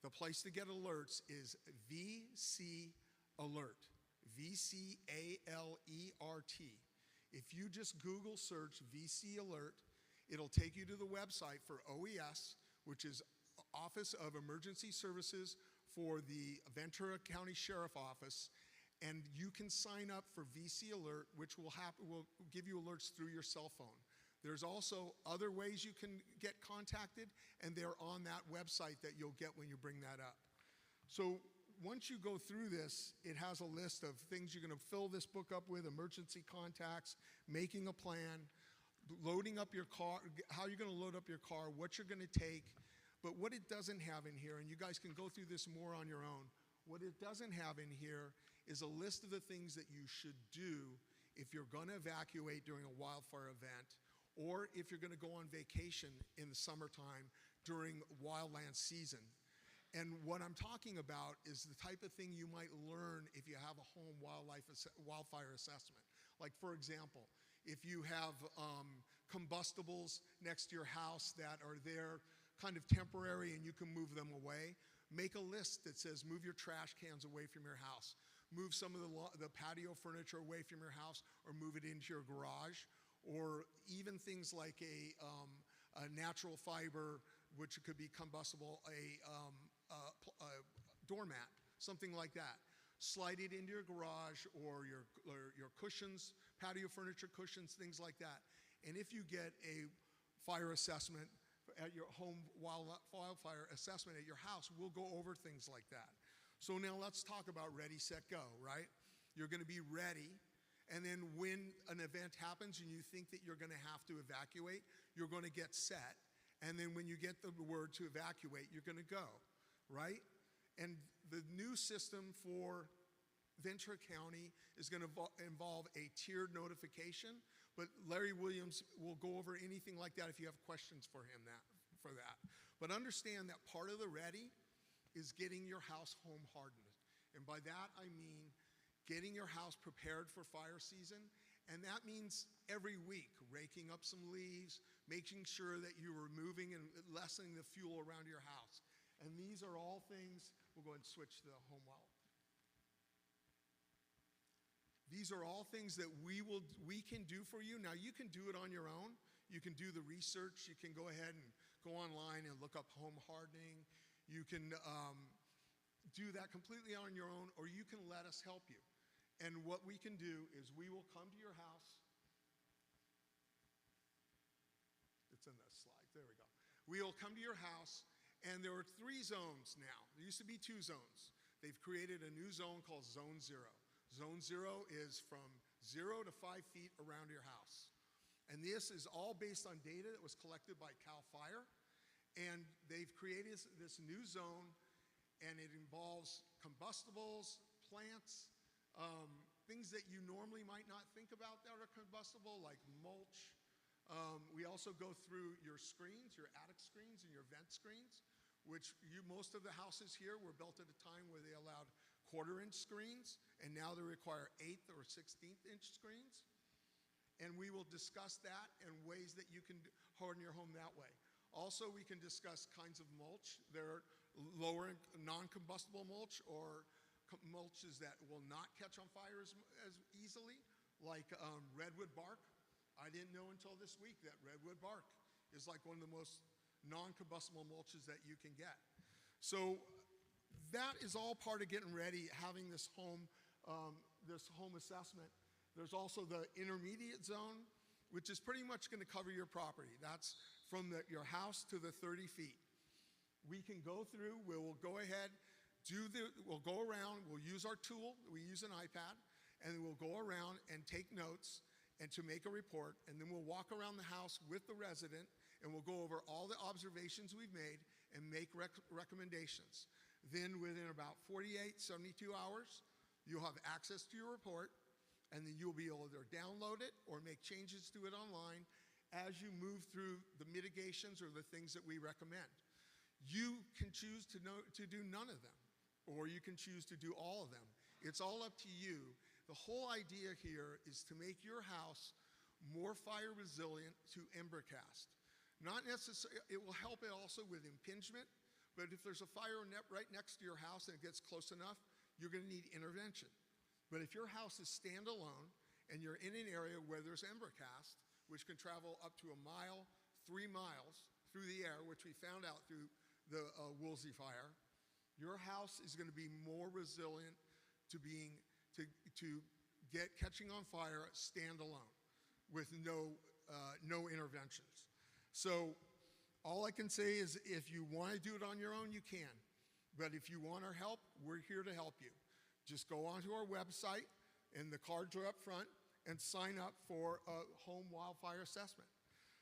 The place to get alerts is VC Alert, VCALERT. If you just Google search VC Alert, it'll take you to the website for OES, which is Office of Emergency Services for the Ventura County Sheriff Office, and you can sign up for VC Alert, which will give you alerts through your cell phone. There's also other ways you can get contacted, and they're on that website that you'll get when you bring that up. So once you go through this, it has a list of things you're going to fill this book up with: emergency contacts, making a plan, loading up your car, how you're going to load up your car, what you're going to take. But what it doesn't have in here, and you guys can go through this more on your own, what it doesn't have in here is a list of the things that you should do if you're going to evacuate during a wildfire event, or if you're going to go on vacation in the summertime during wildland season. And what I'm talking about is the type of thing you might learn if you have a home wildfire assessment. Like, for example, if you have combustibles next to your house that are there kind of temporary and you can move them away, make a list that says move your trash cans away from your house, move some of the patio furniture away from your house, or move it into your garage, or even things like a natural fiber, which could be combustible, a doormat, something like that. Slide it into your garage or your cushions, patio furniture cushions, things like that. And if you get a fire assessment at your home, wildfire assessment at your house, we'll go over things like that. So now let's talk about ready, set, go, right? You're going to be ready, and then when an event happens and you think that you're going to have to evacuate, you're going to get set. And then when you get the word to evacuate, you're going to go, right? And the new system for Ventura County is going to involve a tiered notification, but Larry Williams will go over anything like that if you have questions for him for that. But understand that part of the ready is getting your house home hardened. And by that I mean getting your house prepared for fire season, and that means every week raking up some leaves, making sure that you're removing and lessening the fuel around your house. And these are all things, we'll go ahead and switch to the home well. These are all things that we can do for you. Now, you can do it on your own. You can do the research. You can go ahead and go online and look up home hardening. You can do that completely on your own, or you can let us help you. And what we can do is we will come to your house. It's in the slide. There we go. We will come to your house, and there are 3 zones now. There used to be 2 zones. They've created a new zone called Zone 0. Zone 0 is from 0 to 5 feet around your house. And this is all based on data that was collected by CAL FIRE. And they've created this new zone, and it involves combustibles, plants, things that you normally might not think about that are combustible, like mulch. We also go through your screens, your attic screens and your vent screens, which most of the houses here were built at a time where they allowed 1/4-inch screens, and now they require 1/8 or 1/16-inch screens. And we will discuss that and ways that you can harden your home that way. Also, we can discuss kinds of mulch. There are lower non-combustible mulch, or mulches that will not catch on fire as easily, like redwood bark. I didn't know until this week that redwood bark is like one of the most non-combustible mulches that you can get. So that is all part of getting ready, having this home assessment. There's also the intermediate zone, which is pretty much going to cover your property. That's from your house to the 30 feet. We can go through, we'll go ahead, we'll go around, we'll use our tool, we use an iPad, and we'll go around and take notes and to make a report, and then we'll walk around the house with the resident, and we'll go over all the observations we've made and make recommendations. Then within about 48, 72 hours, you'll have access to your report, and then you'll be able to either download it or make changes to it online as you move through the mitigations or the things that we recommend. You can choose to do none of them, or you can choose to do all of them. It's all up to you. The whole idea here is to make your house more fire resilient to embercast. Not necessarily, it will help it also with impingement, But if there's a fire right next to your house and it gets close enough, you're going to need intervention. But if your house is standalone and you're in an area where there's embercast, which can travel up to 1 mile, 3 miles through the air, which we found out through the Woolsey fire, your house is going to be more resilient to catching on fire standalone with no interventions. So all I can say is if you want to do it on your own, you can. But if you want our help, we're here to help you. Just go onto our website, and the cards are up front, and sign up for a home wildfire assessment.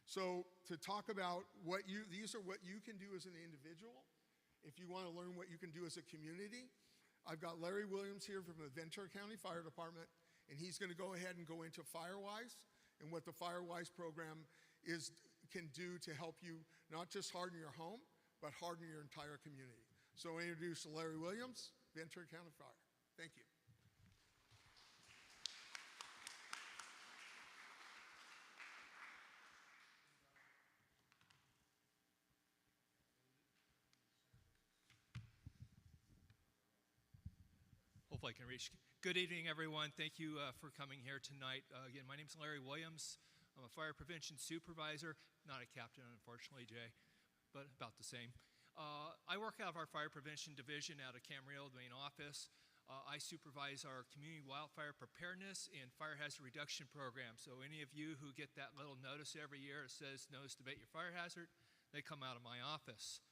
So to talk about these are what you can do as an individual. If you want to learn what you can do as a community, I've got Larry Williams here from the Ventura County Fire Department, and he's going to go ahead and go into FireWise and what the FireWise program can do to help you not just harden your home, but harden your entire community. So I introduce Larry Williams, Ventura County Fire. Thank you. Hopefully I can reach. Good evening, everyone. Thank you for coming here tonight. Again, my name is Larry Williams. I'm a fire prevention supervisor, not a captain, unfortunately, Jay, but about the same. I work out of our fire prevention division out of Camarillo, the main office. I supervise our community wildfire preparedness and fire hazard reduction program. So any of you who get that little notice every year that says notice to abate your fire hazard, they come out of my office.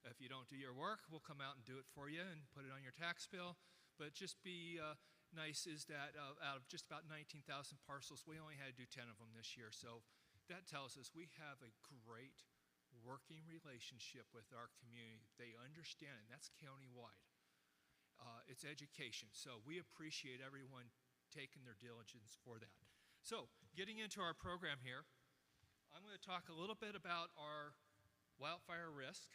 If you don't do your work, we'll come out and do it for you and put it on your tax bill. But just be nice is that out of just about 19,000 parcels, we only had to do 10 of them this year. So that tells us we have a great working relationship with our community. They understand, and that's countywide. It's education. So we appreciate everyone taking their diligence for that. So getting into our program here, I'm going to talk a little bit about our wildfire risk.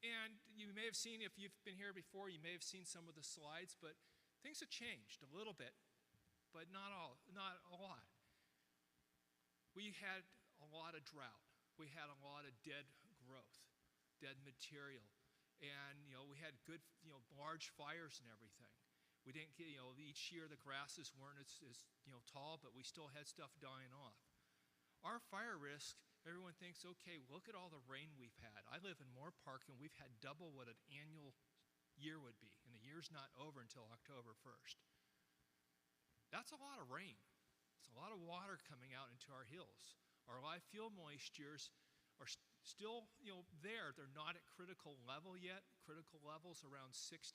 And you may have seen, if you've been here before, you may have seen some of the slides, but things have changed a little bit, but not a lot. We had a lot of drought. We had a lot of dead growth, dead material. And, we had good, large fires and everything. We didn't get, each year the grasses weren't as tall, but we still had stuff dying off. Our fire risk, everyone thinks, okay, look at all the rain we've had. I live in Moore Park, and we've had double what an annual year would be, and the year's not over until October 1st. That's a lot of rain. It's a lot of water coming out into our hills. Our live fuel moistures are still, there. They're not at critical level yet. Critical levels around 60%.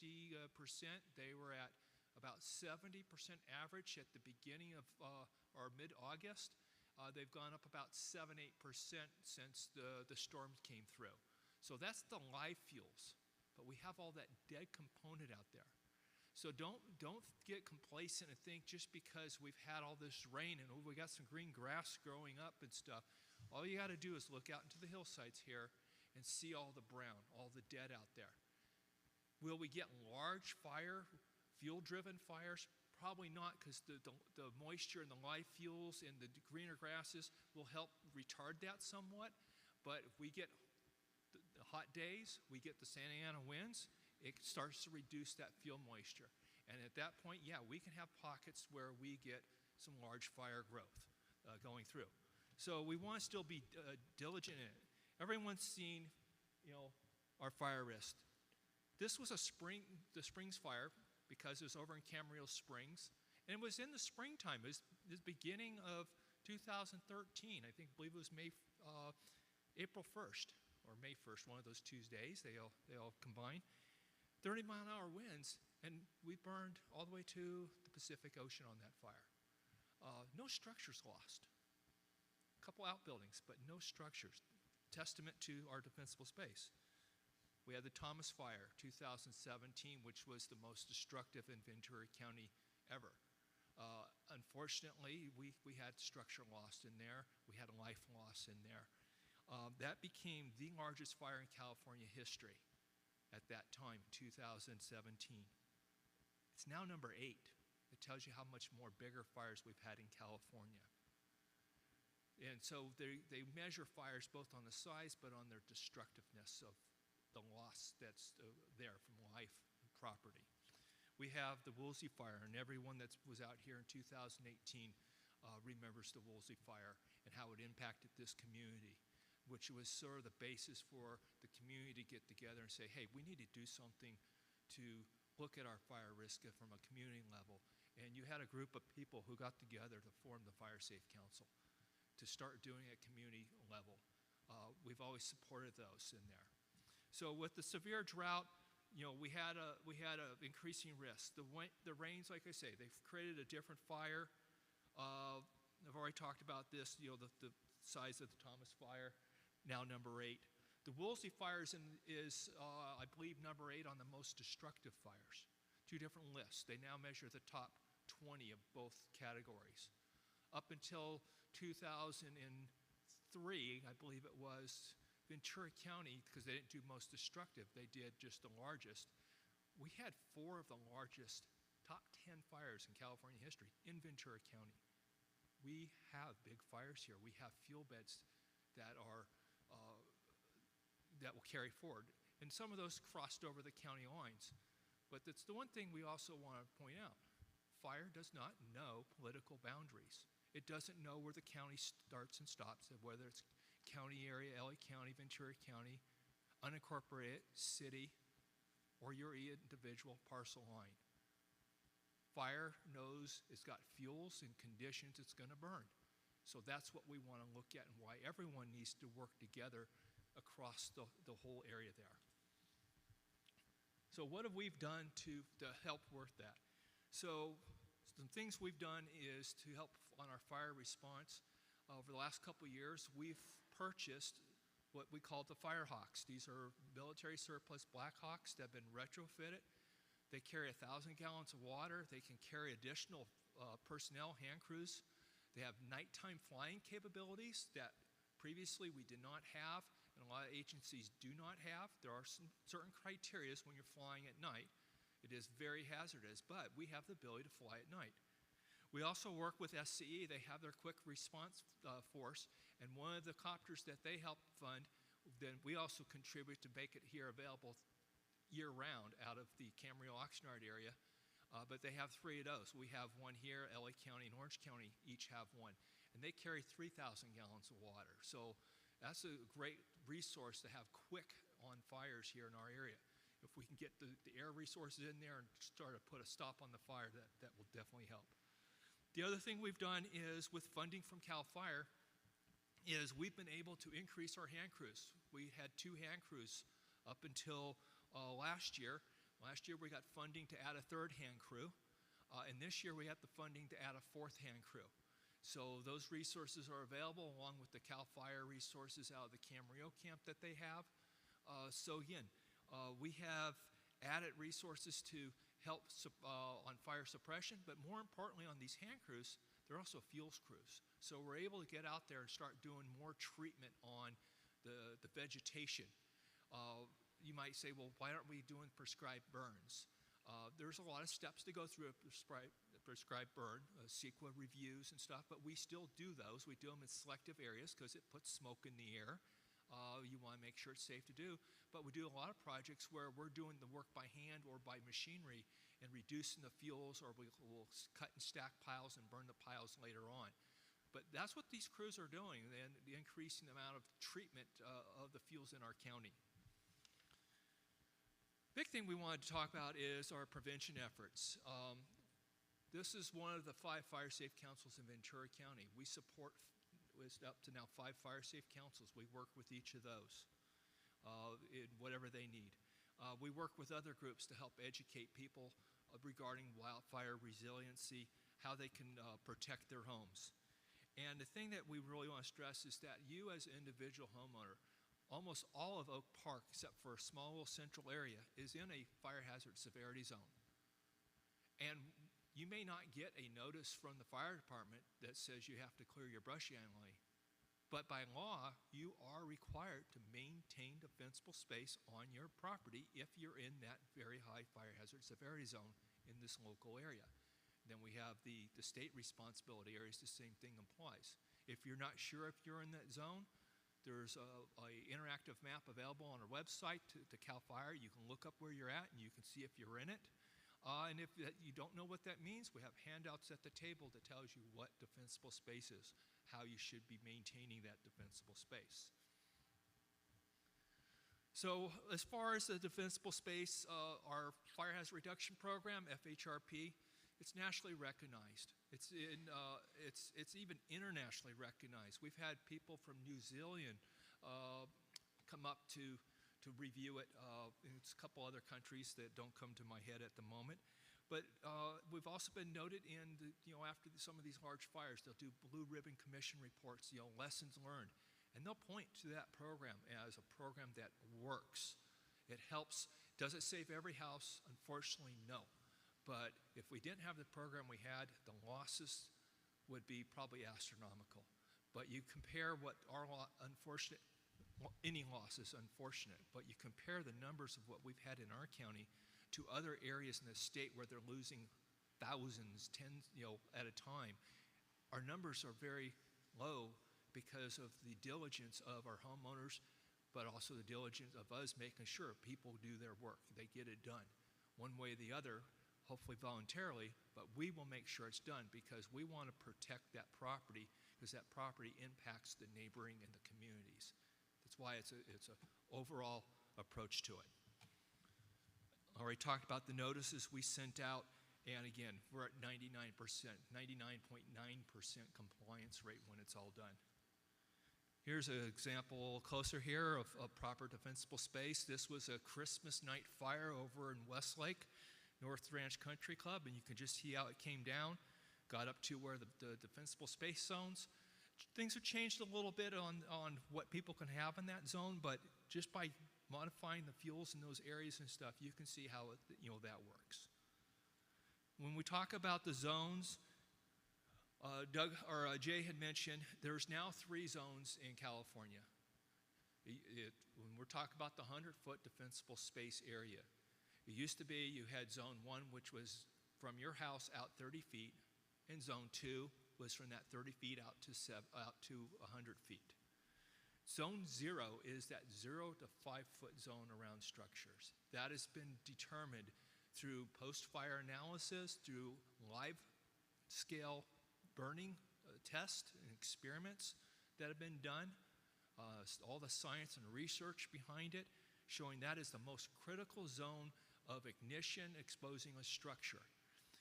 They were at about 70% average at the beginning of or mid-August. They've gone up about 7-8% since the storms came through. So that's the live fuels. But we have all that dead component out there. So don't get complacent and think just because we've had all this rain and we got some green grass growing up and stuff, all you got to do is look out into the hillsides here and see all the brown, all the dead out there. Will we get large fire, fuel-driven fires? Probably not, because the moisture and the live fuels and the greener grasses will help retard that somewhat. But if we get the hot days, we get the Santa Ana winds, it starts to reduce that fuel moisture. And at that point, yeah, we can have pockets where we get some large fire growth going through. So we want to still be diligent in it. Everyone's seen, our fire risk. This was the Springs fire, because it was over in Camarillo Springs. And it was in the springtime. It was the beginning of 2013. I believe it was April 1st or May 1st, one of those Tuesdays. They all combined. 30-mile-an-hour winds, and we burned all the way to the Pacific Ocean on that fire. No structures lost. A couple outbuildings, but no structures. Testament to our defensible space. We had the Thomas Fire, 2017, which was the most destructive in Ventura County ever. Unfortunately, we had structure lost in there. We had a life loss in there. That became the largest fire in California history at that time, 2017. It's now number 8. It tells you how much more bigger fires we've had in California. And so they measure fires both on the size but on their destructiveness of the loss that's there from life and property. We have the Woolsey Fire, and everyone that was out here in 2018 remembers the Woolsey Fire and how it impacted this community, which was sort of the basis for the community to get together and say, hey, we need to do something to look at our fire risk from a community level. And you had a group of people who got together to form the Fire Safe Council to start doing it at community level. We've always supported those in there. So with the severe drought, we had a increasing risk. The rains, like I say, they've created a different fire. I've already talked about this, the size of the Thomas Fire, now number 8. The Woolsey Fire is, I believe, number 8 on the most destructive fires. 2 different lists. They now measure the top 20 of both categories. Up until 2003, I believe it was, Ventura County, because they didn't do most destructive, they did just the largest. We had 4 of the largest top 10 fires in California history in Ventura County. We have big fires here. We have fuel beds that will carry forward. And some of those crossed over the county lines. But that's the one thing we also want to point out. Fire does not know political boundaries. It doesn't know where the county starts and stops, whether it's county area, LA County, Ventura County, unincorporated city, or your individual parcel line. Fire knows it's got fuels and conditions it's going to burn. So that's what we want to look at and why everyone needs to work together across the whole area there. So what have we done to help work that? So some things we've done is to help on our fire response. Over the last couple of years, we've purchased what we call the Firehawks. These are military surplus Black Hawks that have been retrofitted. They carry 1,000 gallons of water. They can carry additional personnel, hand crews. They have nighttime flying capabilities that previously we did not have, and a lot of agencies do not have. There are some certain criteria when you're flying at night. It is very hazardous, but we have the ability to fly at night. We also work with SCE. They have their quick response force, and one of the copters that they help fund, then we also contribute to make it here available year-round out of the Camarillo Oxnard area, but they have 3 of those. We have one here, LA County and Orange County each have one, and they carry 3,000 gallons of water. So that's a great resource to have quick on fires here in our area. If we can get the air resources in there and start to put a stop on the fire, that will definitely help. The other thing we've done is with funding from CAL FIRE is we've been able to increase our hand crews. We had 2 hand crews up until last year. Last year we got funding to add a 3rd hand crew, and this year we have the funding to add a 4th hand crew. So those resources are available along with the CAL FIRE resources out of the Camarillo camp that they have. So again, we have added resources to help on fire suppression, but more importantly on these hand crews, they're also fuels crews. So we're able to get out there and start doing more treatment on the vegetation. You might say, well, why aren't we doing prescribed burns? There's a lot of steps to go through a prescribed burn, CEQA reviews and stuff, but we still do those. We do them in selective areas because it puts smoke in the air. You want to make sure it's safe to do, but we do a lot of projects where we're doing the work by hand or by machinery and reducing the fuels, or we'll cut and stack piles and burn the piles later on. But that's what these crews are doing, and the increasing amount of treatment of the fuels in our county. Big thing we wanted to talk about is our prevention efforts. This is one of the 5 fire safe councils in Ventura County. We support up to now 5 fire safe councils. We work with each of those in whatever they need. We work with other groups to help educate people regarding wildfire resiliency, how they can protect their homes. And the thing that we really want to stress is that you as an individual homeowner, almost all of Oak Park, except for a small little central area, is in a fire hazard severity zone. And you may not get a notice from the fire department that says you have to clear your brush alley, but by law, you are required to maintain defensible space on your property if you're in that very high fire hazard severity zone in this local area. Then we have the state responsibility areas, the same thing applies. If you're not sure if you're in that zone, there's a interactive map available on our website to CAL FIRE. You can look up where you're at and you can see if you're in it. And if you don't know what that means, we have handouts at the table that tells you what defensible space is, how you should be maintaining that defensible space. So as far as the defensible space, our Fire Hazard Reduction Program, FHRP, it's nationally recognized. It's even internationally recognized. We've had people from New Zealand come up to review it. It's a couple other countries that don't come to my head at the moment. But we've also been noted in, after some of these large fires, they'll do Blue Ribbon Commission reports, lessons learned. And they'll point to that program as a program that works. It helps. Does it save every house? Unfortunately, no. But if we didn't have the program we had, the losses would be probably astronomical. But you compare what our any loss is unfortunate, but you compare the numbers of what we've had in our county to other areas in the state where they're losing thousands, tens, at a time. Our numbers are very low because of the diligence of our homeowners, but also the diligence of us making sure people do their work. They get it done one way or the other, hopefully voluntarily, but we will make sure it's done because we want to protect that property because that property impacts the neighboring and the communities. That's why it's an overall approach to it. I already talked about the notices we sent out, and again, we're at 99%, 99.9% compliance rate when it's all done. Here's an example closer here of proper defensible space. This was a Christmas night fire over in Westlake, North Ranch Country Club, and you can just see how it came down, got up to where the defensible space zones. Things have changed a little bit on what people can have in that zone, but just by modifying the fuels in those areas and stuff, you can see how that works. When we talk about the zones, Jay had mentioned there's now 3 zones in California. When we're talking about the 100-foot defensible space area, it used to be you had Zone 1, which was from your house out 30 feet, and Zone 2 was from that 30 feet out to 100 feet. Zone 0 is that 0 to 5-foot zone around structures. That has been determined through post-fire analysis, through live scale burning tests and experiments that have been done, all the science and research behind it, showing that is the most critical zone of ignition exposing a structure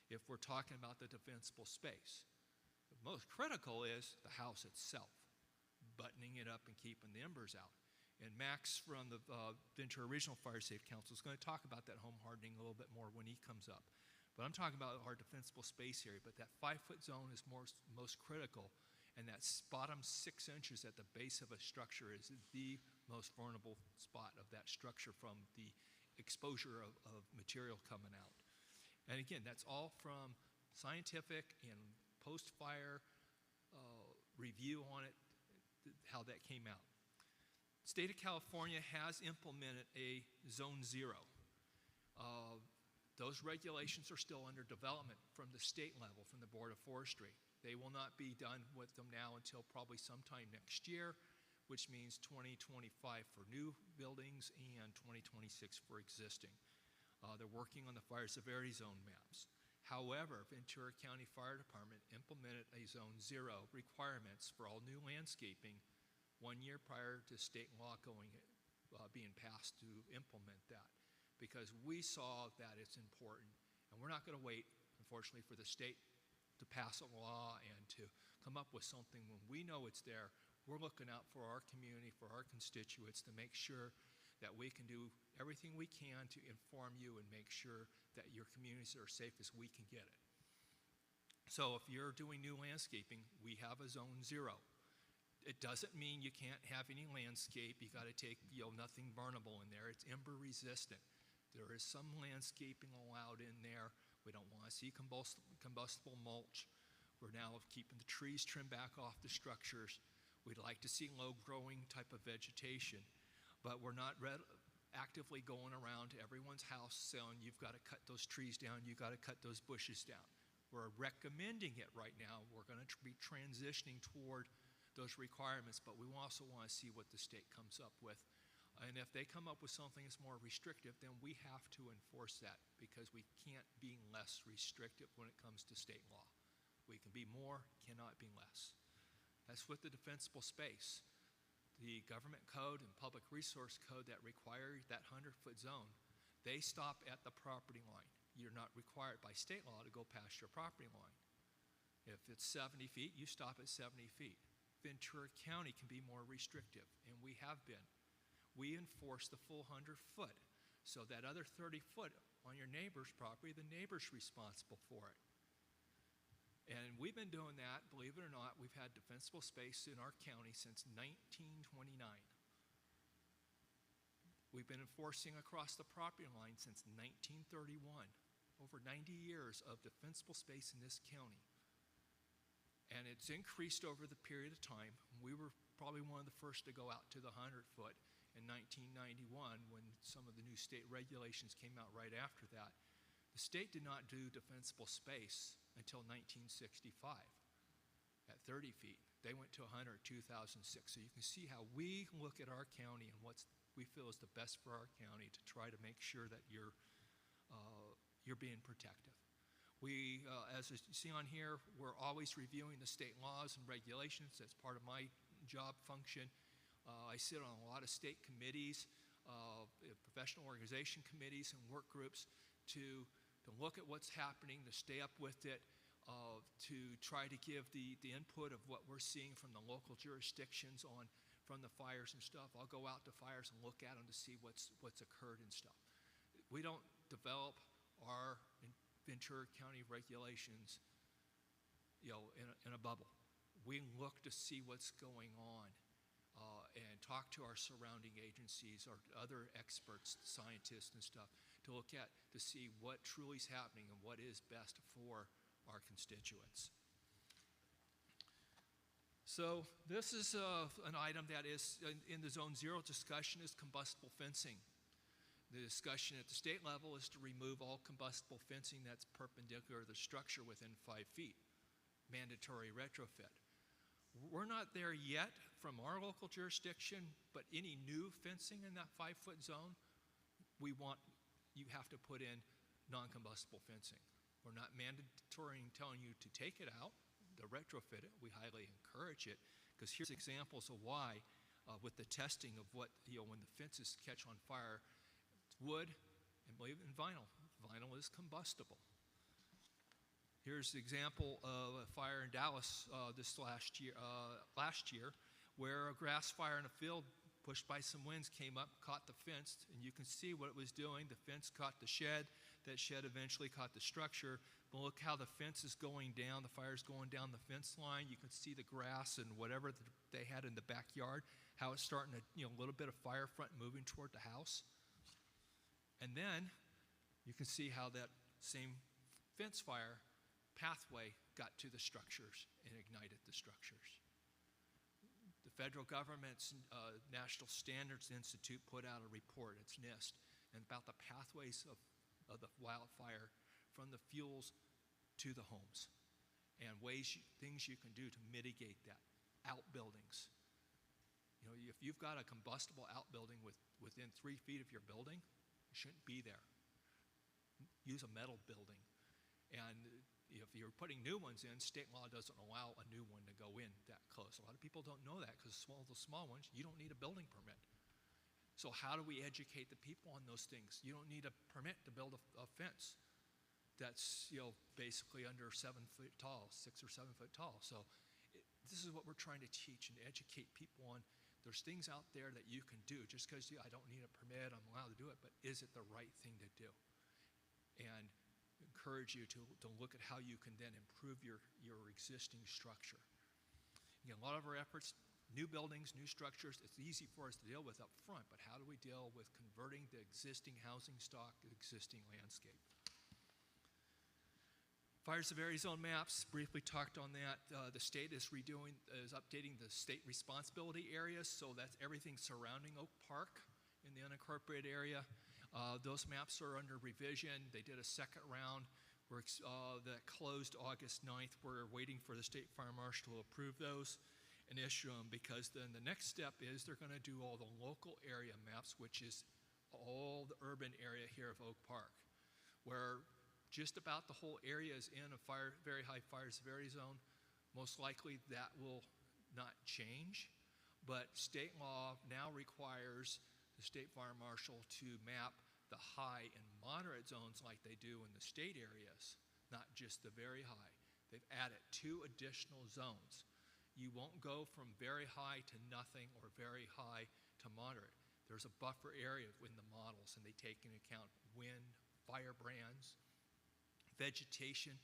if we're talking about the defensible space. The most critical is the house itself, buttoning it up and keeping the embers out. And Max from the Ventura Regional Fire Safe Council is going to talk about that home hardening a little bit more when he comes up. But I'm talking about our defensible space area, but that 5-foot zone is most critical, and that bottom 6 inches at the base of a structure is the most vulnerable spot of that structure from the exposure of material coming out. And again, that's all from scientific and post-fire review on it, how that came out. State of California has implemented a Zone 0. Those regulations are still under development from the state level, from the Board of Forestry. They will not be done with them now until probably sometime next year, which means 2025 for new buildings and 2026 for existing. They're working on the fire severity zone maps. However, Ventura County Fire Department implemented a Zone 0 requirements for all new landscaping 1 year prior to state law being passed to implement that, because we saw that it's important, and we're not going to wait, unfortunately, for the state to pass a law and to come up with something when we know it's there. We're looking out for our community, for our constituents, to make sure that we can do everything we can to inform you and make sure that your communities are safe as we can get it. So if you're doing new landscaping, we have a Zone 0. It doesn't mean you can't have any landscape. You got to take nothing burnable in there. It's ember resistant. There is some landscaping allowed in there. We don't want to see combustible mulch. We're now keeping the trees trimmed back off the structures. We'd like to see low-growing type of vegetation, but we're not actively going around to everyone's house saying, you've got to cut those trees down, you've got to cut those bushes down. We're recommending it right now. We're going to be transitioning toward those requirements, but we also want to see what the state comes up with. And if they come up with something that's more restrictive, then we have to enforce that, because we can't be less restrictive when it comes to state law. We can be more, cannot be less. That's with the defensible space. The government code and public resource code that require that 100-foot zone, they stop at the property line. You're not required by state law to go past your property line. If it's 70 feet, you stop at 70 feet. Ventura County can be more restrictive, and we have been. We enforce the full 100-foot. So that other 30 foot on your neighbor's property, the neighbor's responsible for it. And we've been doing that, believe it or not. We've had defensible space in our county since 1929. We've been enforcing across the property line since 1931. Over 90 years of defensible space in this county. And it's increased over the period of time. We were probably one of the first to go out to the 100-foot in 1991 when some of the new state regulations came out right after that. The state did not do defensible space until 1965 at 30 feet. They went to 100 in 2006. So you can see how we look at our county and what we feel is the best for our county to try to make sure that you're being protective. We, as you see on here, we're always reviewing the state laws and regulations. That's part of my job function. I sit on a lot of state committees, professional organization committees and work groups to look at what's happening, to stay up with it, to try to give the input of what we're seeing from the local jurisdictions from the fires and stuff. I'll go out to fires and look at them to see what's occurred and stuff. We don't develop our Ventura County regulations, in a bubble. We look to see what's going on and talk to our surrounding agencies or other experts, scientists and stuff, to look at to see what truly is happening and what is best for our constituents. So this is an item that is in the Zone 0 discussion is combustible fencing. The discussion at the state level is to remove all combustible fencing that's perpendicular to the structure within 5 feet. Mandatory retrofit. We're not there yet from our local jurisdiction, but any new fencing in that 5-foot zone, you have to put in non-combustible fencing. We're not mandatory in telling you to take it out, to retrofit it. We highly encourage it, because here's examples of why with the testing of what, when the fences catch on fire, it's wood and believe it, and vinyl. Vinyl is combustible. Here's the example of a fire in Dallas last year, where a grass fire in a field pushed by some winds came up, caught the fence, and you can see what it was doing. The fence caught the shed. That shed eventually caught the structure. But look how the fence is going down. The fire's going down the fence line. You can see the grass and whatever they had in the backyard, how it's starting to, a little bit of fire front moving toward the house. And then you can see how that same fence fire pathway got to the structures and ignited the structures. The federal government's National Standards Institute put out a report, it's NIST, and about the pathways of the wildfire from the fuels to the homes and things you can do to mitigate that. Outbuildings. If you've got a combustible outbuilding within 3 feet of your building, it shouldn't be there. Use a metal building. And if you're putting new ones in, state law doesn't allow a new one to go in that close. A lot of people don't know that, because the small ones, you don't need a building permit. So how do we educate the people on those things? You don't need a permit to build a fence that's basically under 7 foot tall, 6 or 7 foot tall. So this is what we're trying to teach and educate people on. There's things out there that you can do. Just because I don't need a permit, I'm allowed to do it, but is it the right thing to do? And encourage you to look at how you can then improve your existing structure. Again, a lot of our efforts, new buildings, new structures, it's easy for us to deal with up front, but how do we deal with converting the existing housing stock, the existing landscape? Fire severity zone maps, briefly talked on that. The state is updating the state responsibility areas, so that's everything surrounding Oak Park in the unincorporated area. Those maps are under revision. They did a second round that closed August 9th. We're waiting for the state fire marshal to approve those. and issue them, because then the next step is they're going to do all the local area maps, which is all the urban area here of Oak Park, where just about the whole area is in a very high fire severity zone. Most likely that will not change, but state law now requires the state fire marshal to map the high and moderate zones like they do in the state areas, not just the very high. They've added 2 additional zones. You won't go from very high to nothing or very high to moderate. There's a buffer area in the models, and they take into account wind, fire brands, vegetation.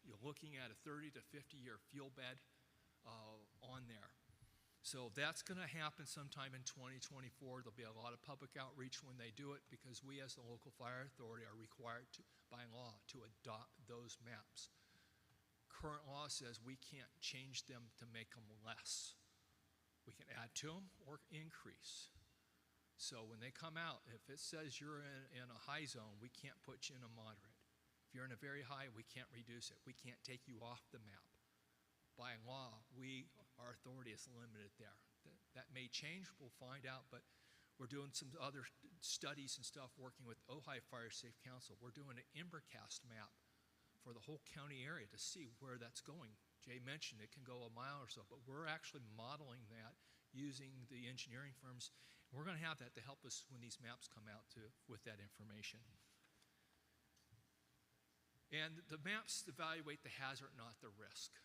You're looking at a 30 to 50-year fuel bed on there. So that's going to happen sometime in 2024. There'll be a lot of public outreach when they do it, because we as the local fire authority are required to, by law, to adopt those maps. Current law says we can't change them to make them less. We can add to them or increase. So when they come out, if it says you're in a high zone, we can't put you in a moderate. If you're in a very high, we can't reduce it. We can't take you off the map. By law, our authority is limited there. That may change, we'll find out, but we're doing some other studies and stuff working with Ojai Fire Safe Council. We're doing an Imbercast map for the whole county area to see where that's going. Jay mentioned it can go a mile or so, but we're actually modeling that using the engineering firms. We're going to have that to help us when these maps come out with that information. And the maps evaluate the hazard, not the risk.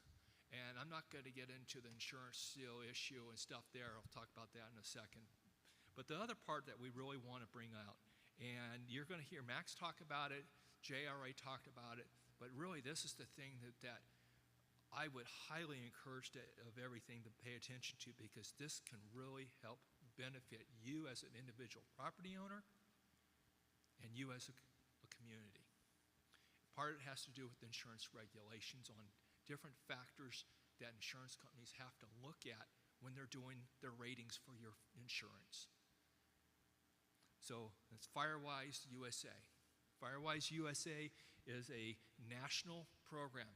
And I'm not going to get into the insurance seal issue and stuff there. I'll talk about that in a second. But the other part that we really want to bring out, and you're going to hear Max talk about it, Jay already talked about it, but really this is the thing that I would highly encourage of everything to pay attention to, because this can really help benefit you as an individual property owner and you as a community. Part of it has to do with insurance regulations on different factors that insurance companies have to look at when they're doing their ratings for your insurance. So that's FireWise USA. FireWise USA is a national program.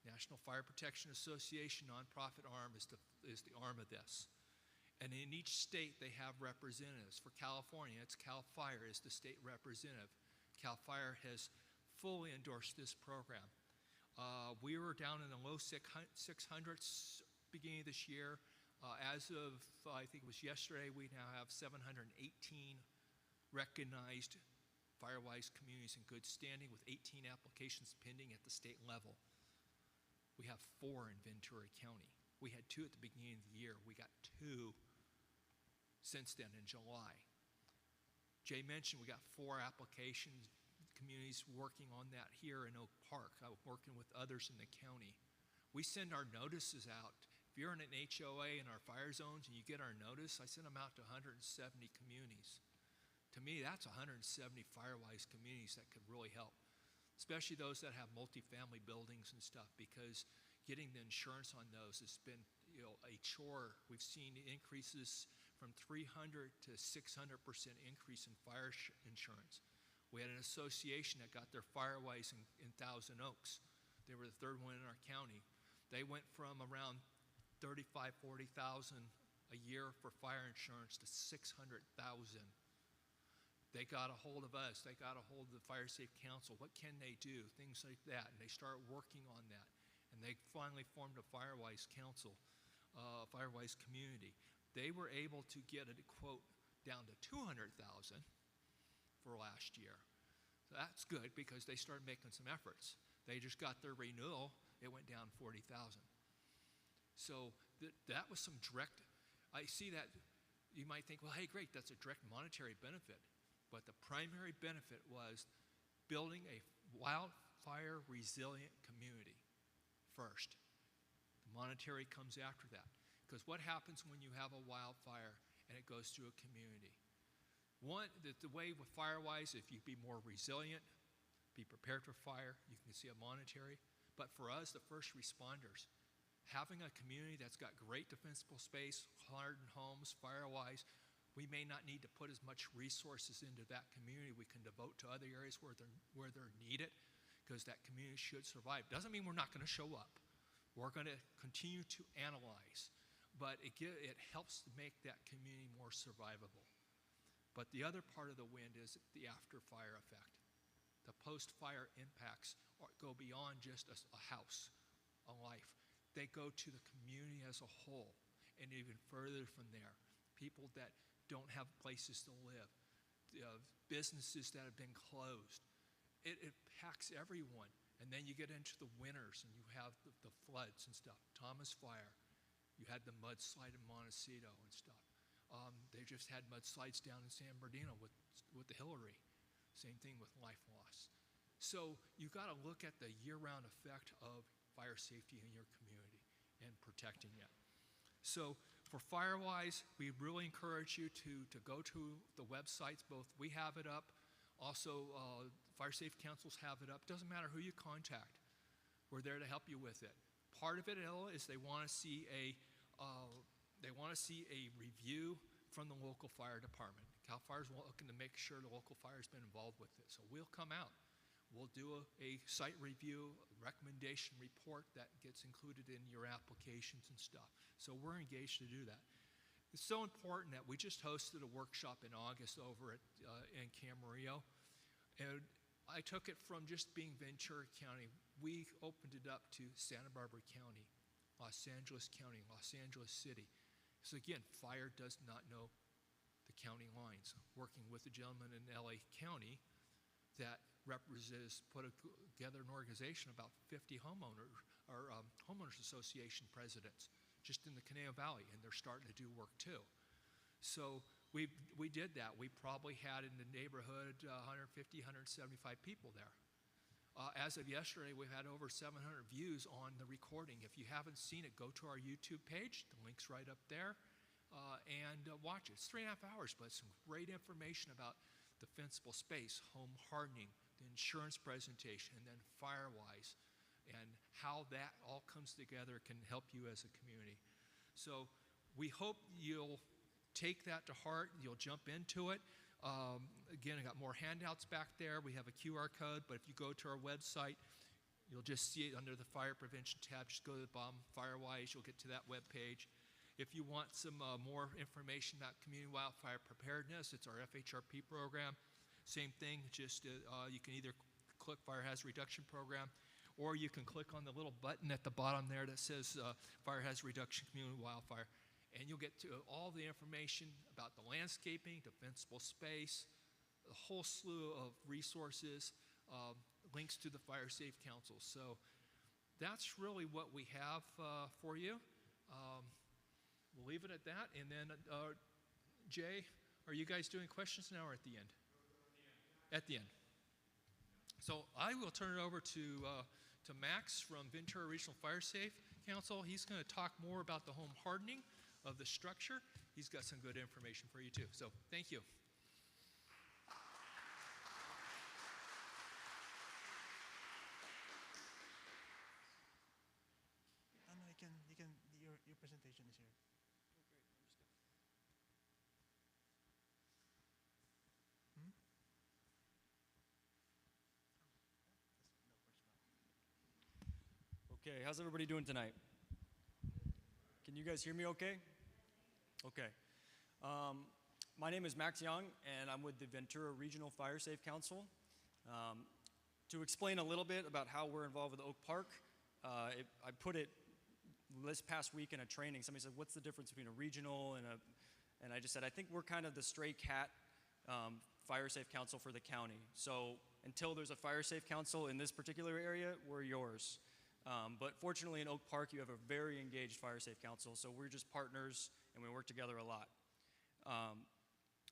National Fire Protection Association nonprofit arm is the arm of this. And in each state they have representatives. For California, it's CAL FIRE is the state representative. CAL FIRE has fully endorsed this program. We were down in the low 600s beginning of this year. As of, I think it was yesterday, we now have 718 recognized FireWise communities in good standing, with 18 applications pending at the state level. We have 4 in Ventura County. We had 2 at the beginning of the year. We got 2 since then in July. Jay mentioned we got 4 applications, communities working on that here in Oak Park, working with others in the county. We send our notices out. If you're in an HOA in our fire zones and you get our notice, I send them out to 170 communities. To me, that's 170 FireWise communities that could really help, especially those that have multifamily buildings and stuff, because getting the insurance on those has been a chore. We've seen increases from 300 to 600% increase in fire insurance. We had an association that got their FireWise in Thousand Oaks. They were the 3rd one in our county. They went from around $35,000, $40,000 a year for fire insurance to $600,000. They got a hold of us. They got a hold of the Fire Safe Council. What can they do? Things like that. And they started working on that. And they finally formed a FireWise Council, FireWise community. They were able to get a quote down to $200,000 for last year. So that's good, because they started making some efforts. They just got their renewal. It went down 40,000. So that was some direct, I see that you might think, well, hey, great, that's a direct monetary benefit. But the primary benefit was building a wildfire resilient community first. The monetary comes after that. Because what happens when you have a wildfire and it goes through a community? One, the way with FireWise, if you be more resilient, be prepared for fire, you can see a monetary. But for us, the first responders, having a community that's got great defensible space, hardened homes, FireWise, we may not need to put as much resources into that community. We can devote to other areas where they're needed, because that community should survive. Doesn't mean we're not going to show up. We're going to continue to analyze. but it helps to make that community more survivable. But the other part of the wind is the after-fire effect. The post-fire impacts go beyond just a house, a life. They go to the community as a whole, and even further from there. People that don't have places to live, businesses that have been closed. It impacts everyone. And then you get into the winters, and you have the floods and stuff. Thomas Fire. You had the mudslide in Montecito and stuff. They just had mudslides down in San Bernardino with the Hillary. Same thing with life loss. So you got to look at the year-round effect of fire safety in your community and protecting it. So for Firewise, we really encourage you to go to the websites. Both we have it up. Also, Fire Safe Councils have it up. Doesn't matter who you contact. We're there to help you with it. Part of it is they want to see a review from the local fire department. CAL FIRE's looking to make sure the local fire's been involved with it. So we'll come out. We'll do a site review, a recommendation report that gets included in your applications and stuff. So we're engaged to do that. It's so important that we just hosted a workshop in August over in Camarillo. And I took it from just being Ventura County. We opened it up to Santa Barbara County, Los Angeles County, Los Angeles City. So again, fire does not know the county lines. Working with a gentleman in LA County that put together an organization of about 50 homeowners or homeowners association presidents just in the Conejo Valley, and they're starting to do work too. So we did that. We probably had in the neighborhood 150, 175 people there. As of yesterday, we've had over 700 views on the recording. If you haven't seen it, go to our YouTube page. The link's right up there, and watch it. It's 3.5 hours, but some great information about defensible space, home hardening, the insurance presentation, and then Firewise, and how that all comes together can help you as a community. So we hope you'll take that to heart. You'll jump into it. Again, I got more handouts back there. We have a QR code, but if you go to our website, you'll just see it under the fire prevention tab. Just go to the bottom, Firewise. You'll get to that web page. If you want some more information about community wildfire preparedness, it's our FHRP program. Same thing, just you can either click Fire Hazard Reduction Program, or you can click on the little button at the bottom there that says Fire Hazard Reduction Community Wildfire, and you'll get to all the information about the landscaping, defensible space, a whole slew of resources, links to the Fire Safe Council. So that's really what we have for you. We'll leave it at that, and then Jay, are you guys doing questions now or at the end? At the end. So I will turn it over to Max from Ventura Regional Fire Safe Council. He's going to talk more about the home hardening of the structure. He's got some good information for you too. So thank you. Your presentation is here. Okay, how's everybody doing tonight? Can you guys hear me okay? Okay. My name is Max Young, and I'm with the Ventura Regional Fire Safe Council. To explain a little bit about how we're involved with Oak Park, I put it this past week in a training. Somebody said, what's the difference between a regional and I just said, I think we're kind of the stray cat Fire Safe Council for the county. So until there's a Fire Safe Council in this particular area, we're yours. But fortunately in Oak Park, you have a very engaged Fire Safe Council, so we're just partners and we work together a lot.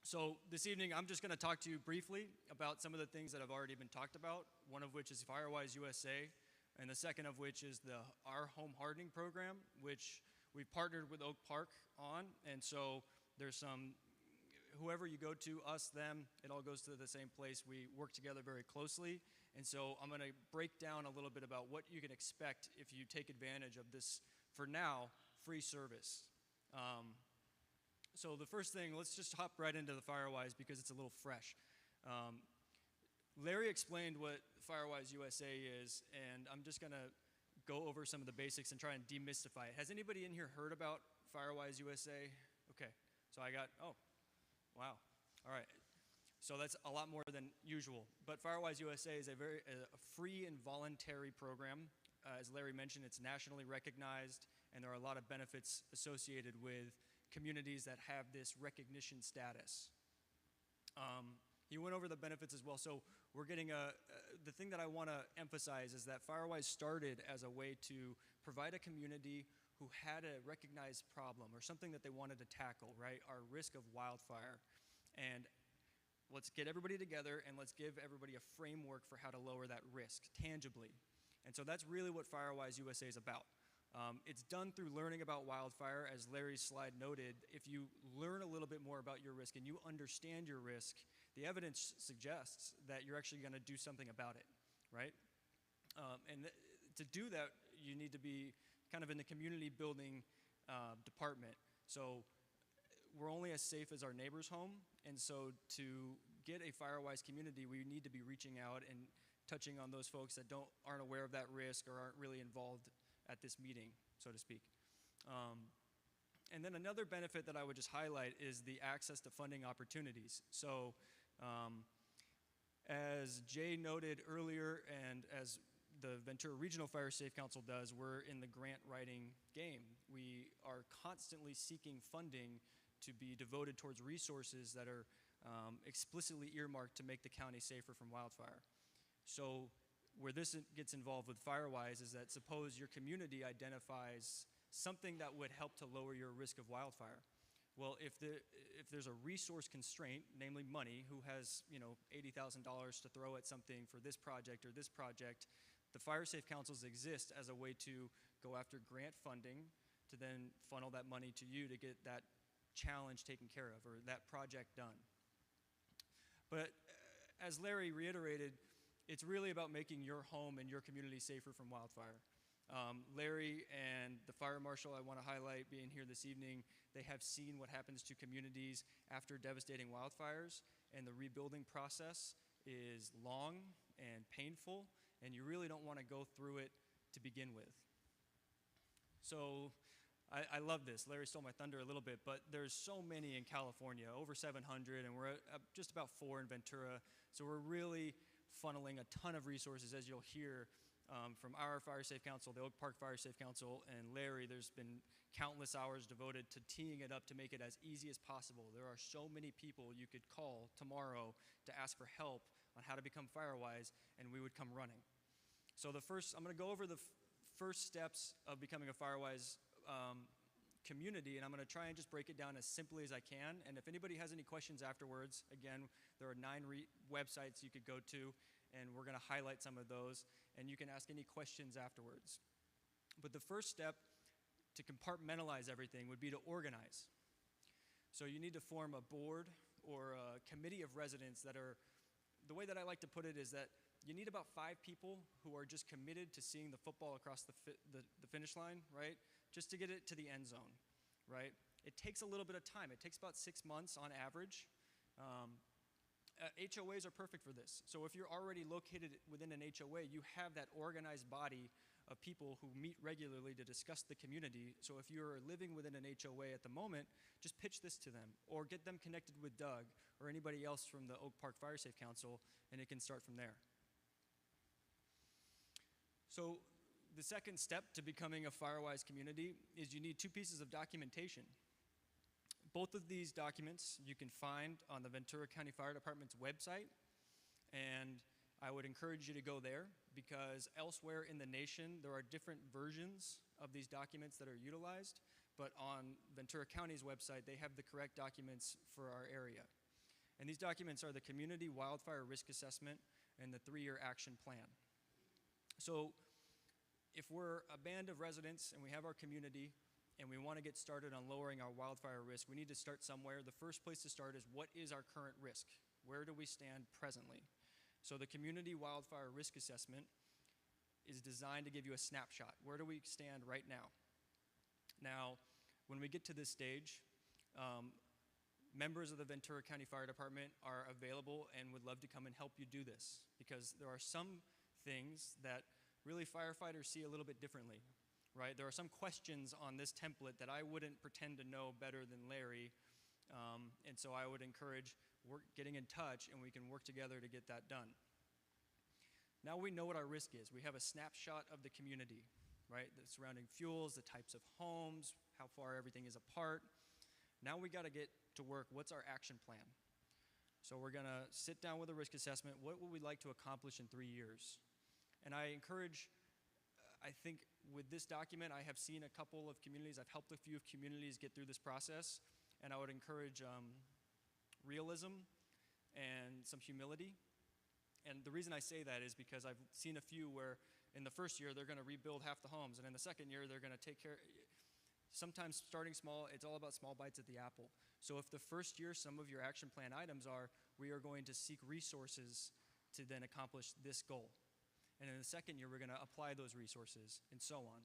So this evening, I'm just going to talk to you briefly about some of the things that have already been talked about, one of which is Firewise USA, and the second of which is our home hardening program, which we've partnered with Oak Park on. And so there's whoever you go to, us, them, it all goes to the same place. We work together very closely. And so I'm going to break down a little bit about what you can expect if you take advantage of this, for now, free service. So the first thing, let's just hop right into the Firewise because it's a little fresh. Larry explained what Firewise USA is, and I'm just going to go over some of the basics and try and demystify it. Has anybody in here heard about Firewise USA? Okay, so I got, oh, wow, all right. So that's a lot more than usual. But Firewise USA is a free and voluntary program. As Larry mentioned, it's nationally recognized, and there are a lot of benefits associated with communities that have this recognition status. He went over the benefits as well. So we're getting the thing that I want to emphasize is that Firewise started as a way to provide a community who had a recognized problem or something that they wanted to tackle, right? Our risk of wildfire. And let's get everybody together and let's give everybody a framework for how to lower that risk tangibly. And so that's really what Firewise USA is about. It's done through learning about wildfire. As Larry's slide noted, if you learn a little bit more about your risk and you understand your risk, the evidence suggests that you're actually going to do something about it, right? To do that, you need to be kind of in the community building department. So we're only as safe as our neighbor's home, and so to get a Firewise community, we need to be reaching out and touching on those folks that aren't aware of that risk or aren't really involved at this meeting, so to speak. And then another benefit that I would just highlight is the access to funding opportunities. So as Jay noted earlier, and as the Ventura Regional Fire Safe Council does, we're in the grant writing game. We are constantly seeking funding to be devoted towards resources that are explicitly earmarked to make the county safer from wildfire. So where this gets involved with Firewise is that suppose your community identifies something that would help to lower your risk of wildfire. Well, if there's a resource constraint, namely money, who has $80,000 to throw at something for this project or this project, the Fire Safe Councils exist as a way to go after grant funding to then funnel that money to you to get that challenge taken care of or that project done. But as Larry reiterated, it's really about making your home and your community safer from wildfire. Larry and the fire marshal I want to highlight being here this evening, they have seen what happens to communities after devastating wildfires, and the rebuilding process is long and painful, and you really don't want to go through it to begin with. So I love this. Larry stole my thunder a little bit, but there's so many in California, over 700, and we're at just about 4 in Ventura. So we're really funneling a ton of resources, as you'll hear from our Fire Safe Council, the Oak Park Fire Safe Council, and Larry. There's been countless hours devoted to teeing it up to make it as easy as possible. There are so many people you could call tomorrow to ask for help on how to become Firewise, and we would come running. So I'm going to go over the first steps of becoming a Firewise community, and I'm going to try and just break it down as simply as I can. And if anybody has any questions afterwards, again, there are 9 websites you could go to, and we're going to highlight some of those, and you can ask any questions afterwards. But the first step to compartmentalize everything would be to organize. So you need to form a board or a committee of residents that are, the way that I like to put it is that you need about 5 people who are just committed to seeing the football across the finish line, right? Just to get it to the end zone, right? It takes a little bit of time. It takes about 6 months on average. HOAs are perfect for this. So if you're already located within an HOA, you have that organized body of people who meet regularly to discuss the community. So if you're living within an HOA at the moment, just pitch this to them or get them connected with Doug or anybody else from the Oak Park Fire Safe Council, and it can start from there. So the second step to becoming a Firewise community is you need 2 pieces of documentation. Both of these documents you can find on the Ventura County Fire Department's website, and I would encourage you to go there because elsewhere in the nation there are different versions of these documents that are utilized, but on Ventura County's website they have the correct documents for our area. And these documents are the Community Wildfire Risk Assessment and the 3-year action plan. So if we're a band of residents and we have our community and we want to get started on lowering our wildfire risk, we need to start somewhere. The first place to start is what is our current risk? Where do we stand presently? So the Community Wildfire Risk Assessment is designed to give you a snapshot. Where do we stand right now? Now, when we get to this stage, members of the Ventura County Fire Department are available and would love to come and help you do this because there are some things that really firefighters see a little bit differently. right? There are some questions on this template that I wouldn't pretend to know better than Larry, and so I would encourage getting in touch, and we can work together to get that done. Now we know what our risk is. We have a snapshot of the community, right? The surrounding fuels, the types of homes, how far everything is apart. Now we got to get to work. What's our action plan? So we're going to sit down with a risk assessment. What would we like to accomplish in 3 years? And I encourage, I think with this document, I have seen a couple of communities. I've helped a few communities get through this process, and I would encourage realism and some humility. And the reason I say that is because I've seen a few where in the first year they're going to rebuild half the homes, and in the second year they're going to take care. Sometimes starting small, it's all about small bites at the apple. So if the first year some of your action plan items are, we are going to seek resources to then accomplish this goal. And in the second year we're going to apply those resources, and so on.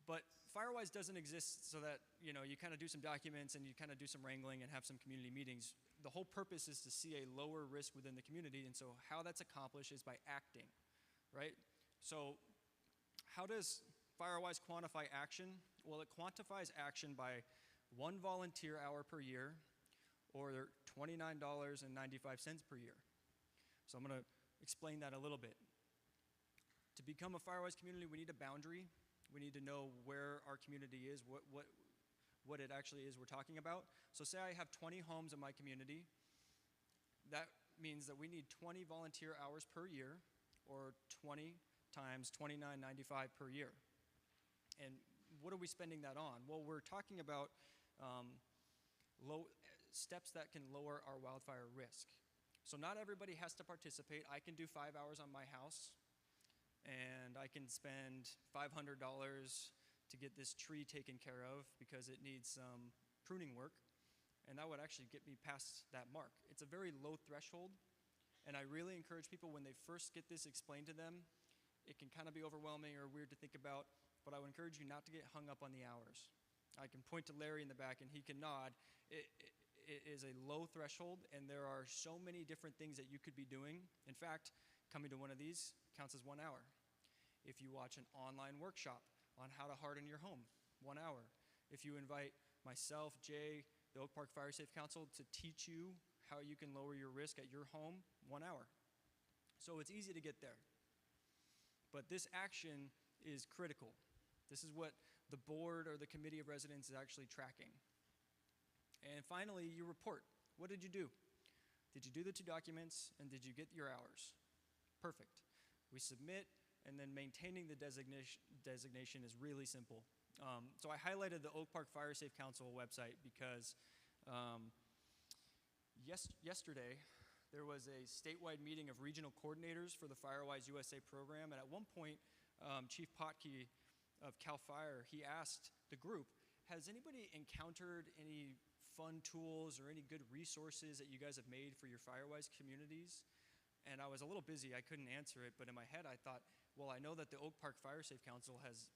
But Firewise doesn't exist so that, you kind of do some documents and you kind of do some wrangling and have some community meetings. The whole purpose is to see a lower risk within the community, and so how that's accomplished is by acting, right? So how does Firewise quantify action? Well, it quantifies action by 1 volunteer hour per year or $29.95 per year. So I'm going to explain that a little bit. To become a Firewise community, we need a boundary. We need to know where our community is, what it actually is we're talking about. So say I have 20 homes in my community. That means that we need 20 volunteer hours per year, or 20 times $29.95 per year. And what are we spending that on? Well, we're talking about steps that can lower our wildfire risk. So not everybody has to participate. I can do 5 hours on my house, and I can spend $500 to get this tree taken care of because it needs some pruning work, and that would actually get me past that mark. It's a very low threshold, and I really encourage people when they first get this explained to them, it can kind of be overwhelming or weird to think about, but I would encourage you not to get hung up on the hours. I can point to Larry in the back and he can nod. It is a low threshold, and there are so many different things that you could be doing. In fact, coming to one of these counts as 1 hour. If you watch an online workshop on how to harden your home, 1 hour. If you invite myself, Jay, the Oak Park Fire Safe Council to teach you how you can lower your risk at your home, 1 hour. So it's easy to get there. But this action is critical. This is what the board or the committee of residents is actually tracking. And finally, you report. What did you do? Did you do the 2 documents, and did you get your hours? Perfect. We submit, and then maintaining the designation is really simple. So I highlighted the Oak Park Fire Safe Council website because yesterday there was a statewide meeting of regional coordinators for the Firewise USA program, and at one point, Chief Potke of CAL FIRE, he asked the group, has anybody encountered any fun tools or any good resources that you guys have made for your Firewise communities? And I was a little busy, I couldn't answer it, but in my head I thought, well, I know that the Oak Park Fire Safe Council has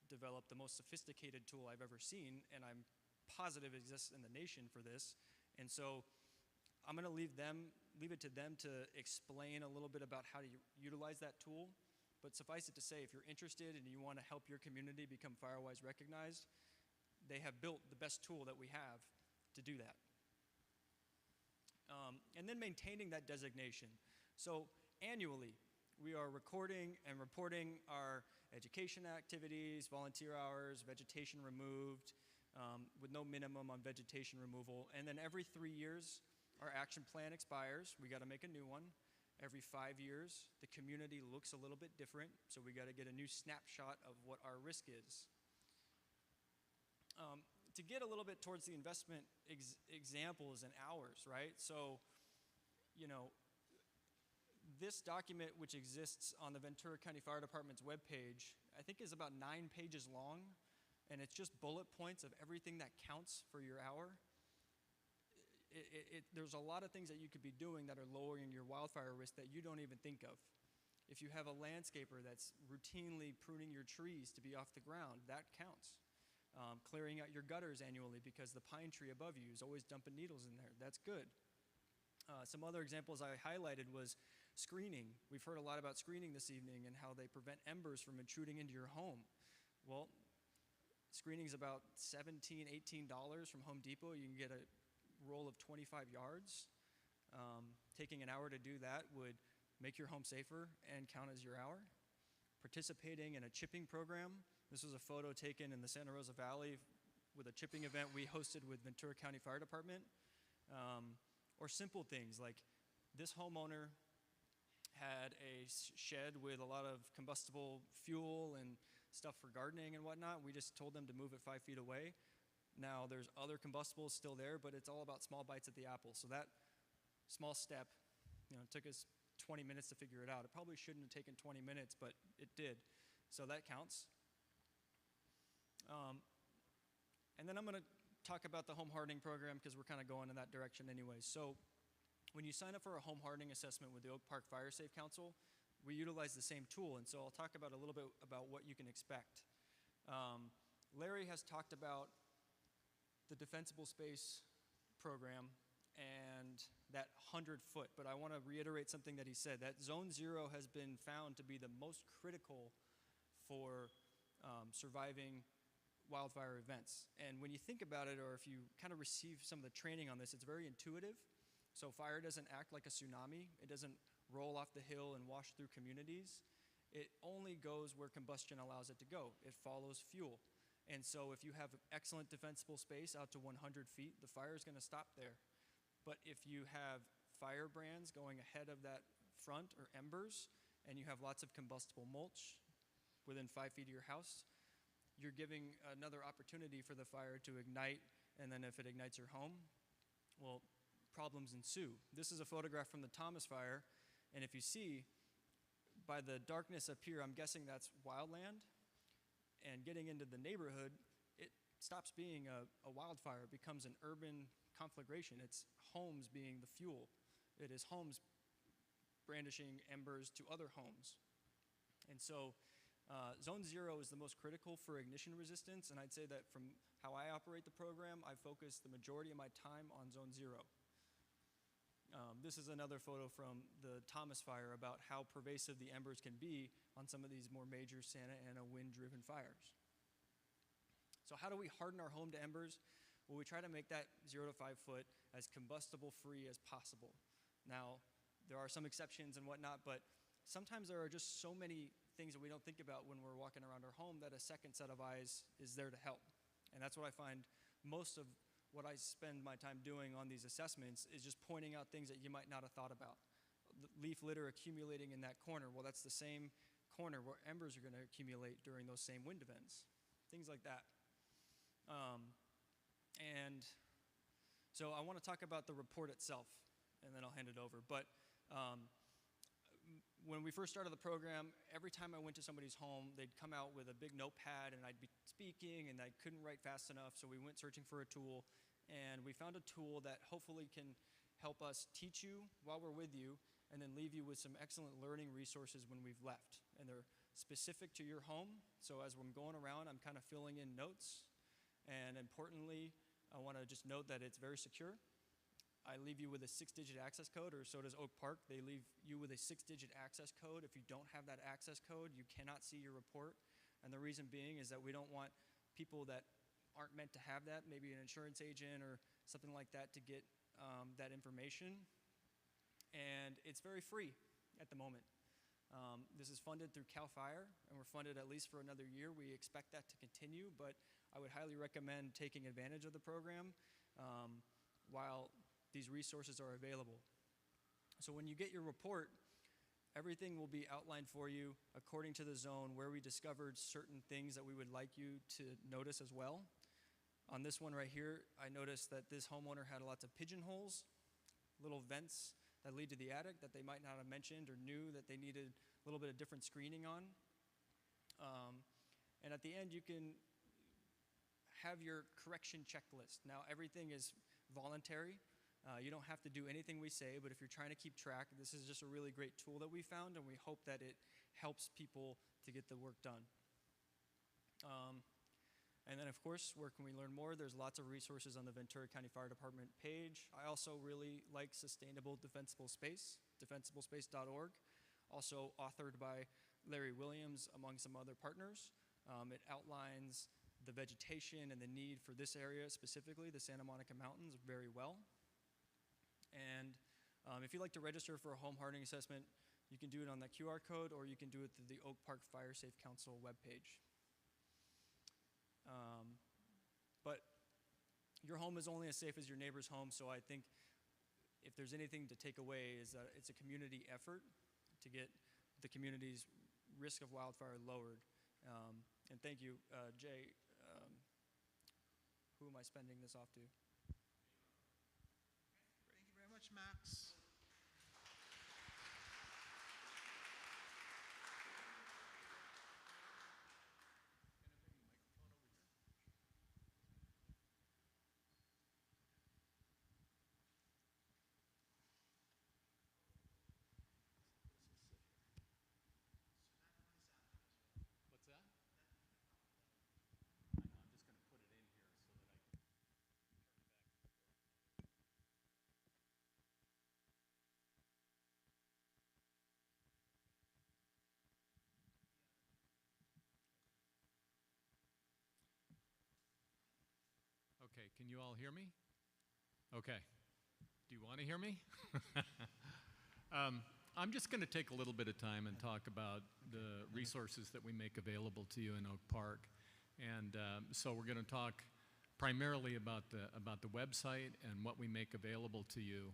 developed the most sophisticated tool I've ever seen, and I'm positive it exists in the nation for this. And so I'm going to leave it to them to explain a little bit about how to utilize that tool. But suffice it to say, if you're interested and you want to help your community become Firewise recognized, they have built the best tool that we have to do that. And then maintaining that designation. So annually, we are recording and reporting our education activities, volunteer hours, vegetation removed, with no minimum on vegetation removal. And then every 3 years, our action plan expires. We got to make a new one. Every 5 years, the community looks a little bit different, so we got to get a new snapshot of what our risk is. To get a little bit towards the investment examples and hours, right? So, this document, which exists on the Ventura County Fire Department's webpage, I think is about 9 pages long, and it's just bullet points of everything that counts for your hour. There's a lot of things that you could be doing that are lowering your wildfire risk that you don't even think of. If you have a landscaper that's routinely pruning your trees to be off the ground, that counts. Clearing out your gutters annually because the pine tree above you is always dumping needles in there, that's good. Some other examples I highlighted was Screening. We've heard a lot about screening this evening and how they prevent embers from intruding into your home. Well, screening is about $17, $18 from Home Depot. You can get a roll of 25 yards. Taking an hour to do that would make your home safer and count as your hour. Participating in a chipping program. This was a photo taken in the Santa Rosa Valley with a chipping event we hosted with Ventura County Fire Department. Or simple things like this homeowner had a shed with a lot of combustible fuel and stuff for gardening and whatnot. We just told them to move it 5 feet away. Now there's other combustibles still there, but it's all about small bites at the apple. So that small step, took us 20 minutes to figure it out. It probably shouldn't have taken 20 minutes, but it did. So that counts. And then I'm going to talk about the home hardening program because we're kind of going in that direction anyways. So when you sign up for a home hardening assessment with the Oak Park Fire Safe Council, we utilize the same tool. And so I'll talk about a little bit about what you can expect. Larry has talked about the defensible space program and that 100-foot, but I want to reiterate something that he said, that Zone 0 has been found to be the most critical for surviving wildfire events. And when you think about it, or if you kind of receive some of the training on this, it's very intuitive. So fire doesn't act like a tsunami. It doesn't roll off the hill and wash through communities. It only goes where combustion allows it to go. It follows fuel. And so if you have excellent defensible space out to 100 feet, the fire is going to stop there. But if you have firebrands going ahead of that front or embers, and you have lots of combustible mulch within 5 feet of your house, you're giving another opportunity for the fire to ignite, and then if it ignites your home, well, problems ensue. This is a photograph from the Thomas Fire, and if you see, by the darkness up here, I'm guessing that's wildland, and getting into the neighborhood, it stops being a wildfire. It becomes an urban conflagration. It's homes being the fuel. It is homes brandishing embers to other homes. And so Zone 0 is the most critical for ignition resistance, and I'd say that from how I operate the program, I focus the majority of my time on Zone 0. This is another photo from the Thomas Fire about how pervasive the embers can be on some of these more major Santa Ana wind-driven fires. So how do we harden our home to embers? Well, we try to make that 0 to 5 foot as combustible-free as possible. Now, there are some exceptions and whatnot, but sometimes there are just so many things that we don't think about when we're walking around our home that a second set of eyes is there to help. And that's what I find most of what I spend my time doing on these assessments is just pointing out things that you might not have thought about. Leaf litter accumulating in that corner, well, that's the same corner where embers are going to accumulate during those same wind events. Things like that. And so I want to talk about the report itself, and then I'll hand it over. But when we first started the program, every time I went to somebody's home, they'd come out with a big notepad, and I'd be speaking, and I couldn't write fast enough, so we went searching for a tool, and we found a tool that hopefully can help us teach you while we're with you, and then leave you with some excellent learning resources when we've left. And they're specific to your home, so as I'm going around, I'm kind of filling in notes. And importantly, I want to just note that it's very secure. I leave you with a 6-digit access code, or so does Oak Park. They leave you with a 6-digit access code. If you don't have that access code, you cannot see your report. And the reason being is that we don't want people that aren't meant to have that, maybe an insurance agent or something like that, to get that information. And it's very free at the moment. This is funded through CAL FIRE, and we're funded at least for another year. We expect that to continue, but I would highly recommend taking advantage of the program while these resources are available. So when you get your report, everything will be outlined for you according to the zone where we discovered certain things that we would like you to notice as well. On this one right here, I noticed that this homeowner had lots of pigeonholes, little vents that lead to the attic that they might not have mentioned or knew that they needed a little bit of different screening on. And at the end, you can have your correction checklist. Now, everything is voluntary. You don't have to do anything we say, but if you're trying to keep track, this is just a really great tool that we found, and we hope that it helps people to get the work done. And then, of course, where can we learn more? There's lots of resources on the Ventura County Fire Department page. I also really like Sustainable Defensible Space, defensiblespace.org, also authored by Larry Williams, among some other partners. It outlines the vegetation and the need for this area, specifically the Santa Monica Mountains, very well. And if you'd like to register for a home hardening assessment, you can do it on that QR code, or you can do it through the Oak Park Fire Safe Council webpage. But your home is only as safe as your neighbor's home, so I think if there's anything to take away is that it's a community effort to get the community's risk of wildfire lowered. And thank you, Jay. Who am I spending this off to? Thank you very much, Max. What's that? I know, I'm just going to put it in here so that I can turn it back. Okay, can you all hear me? Okay. Do you want to hear me? I'm just going to take a little bit of time and talk about the resources that we make available to you in Oak Park. And so we're going to talk primarily about the website and what we make available to you.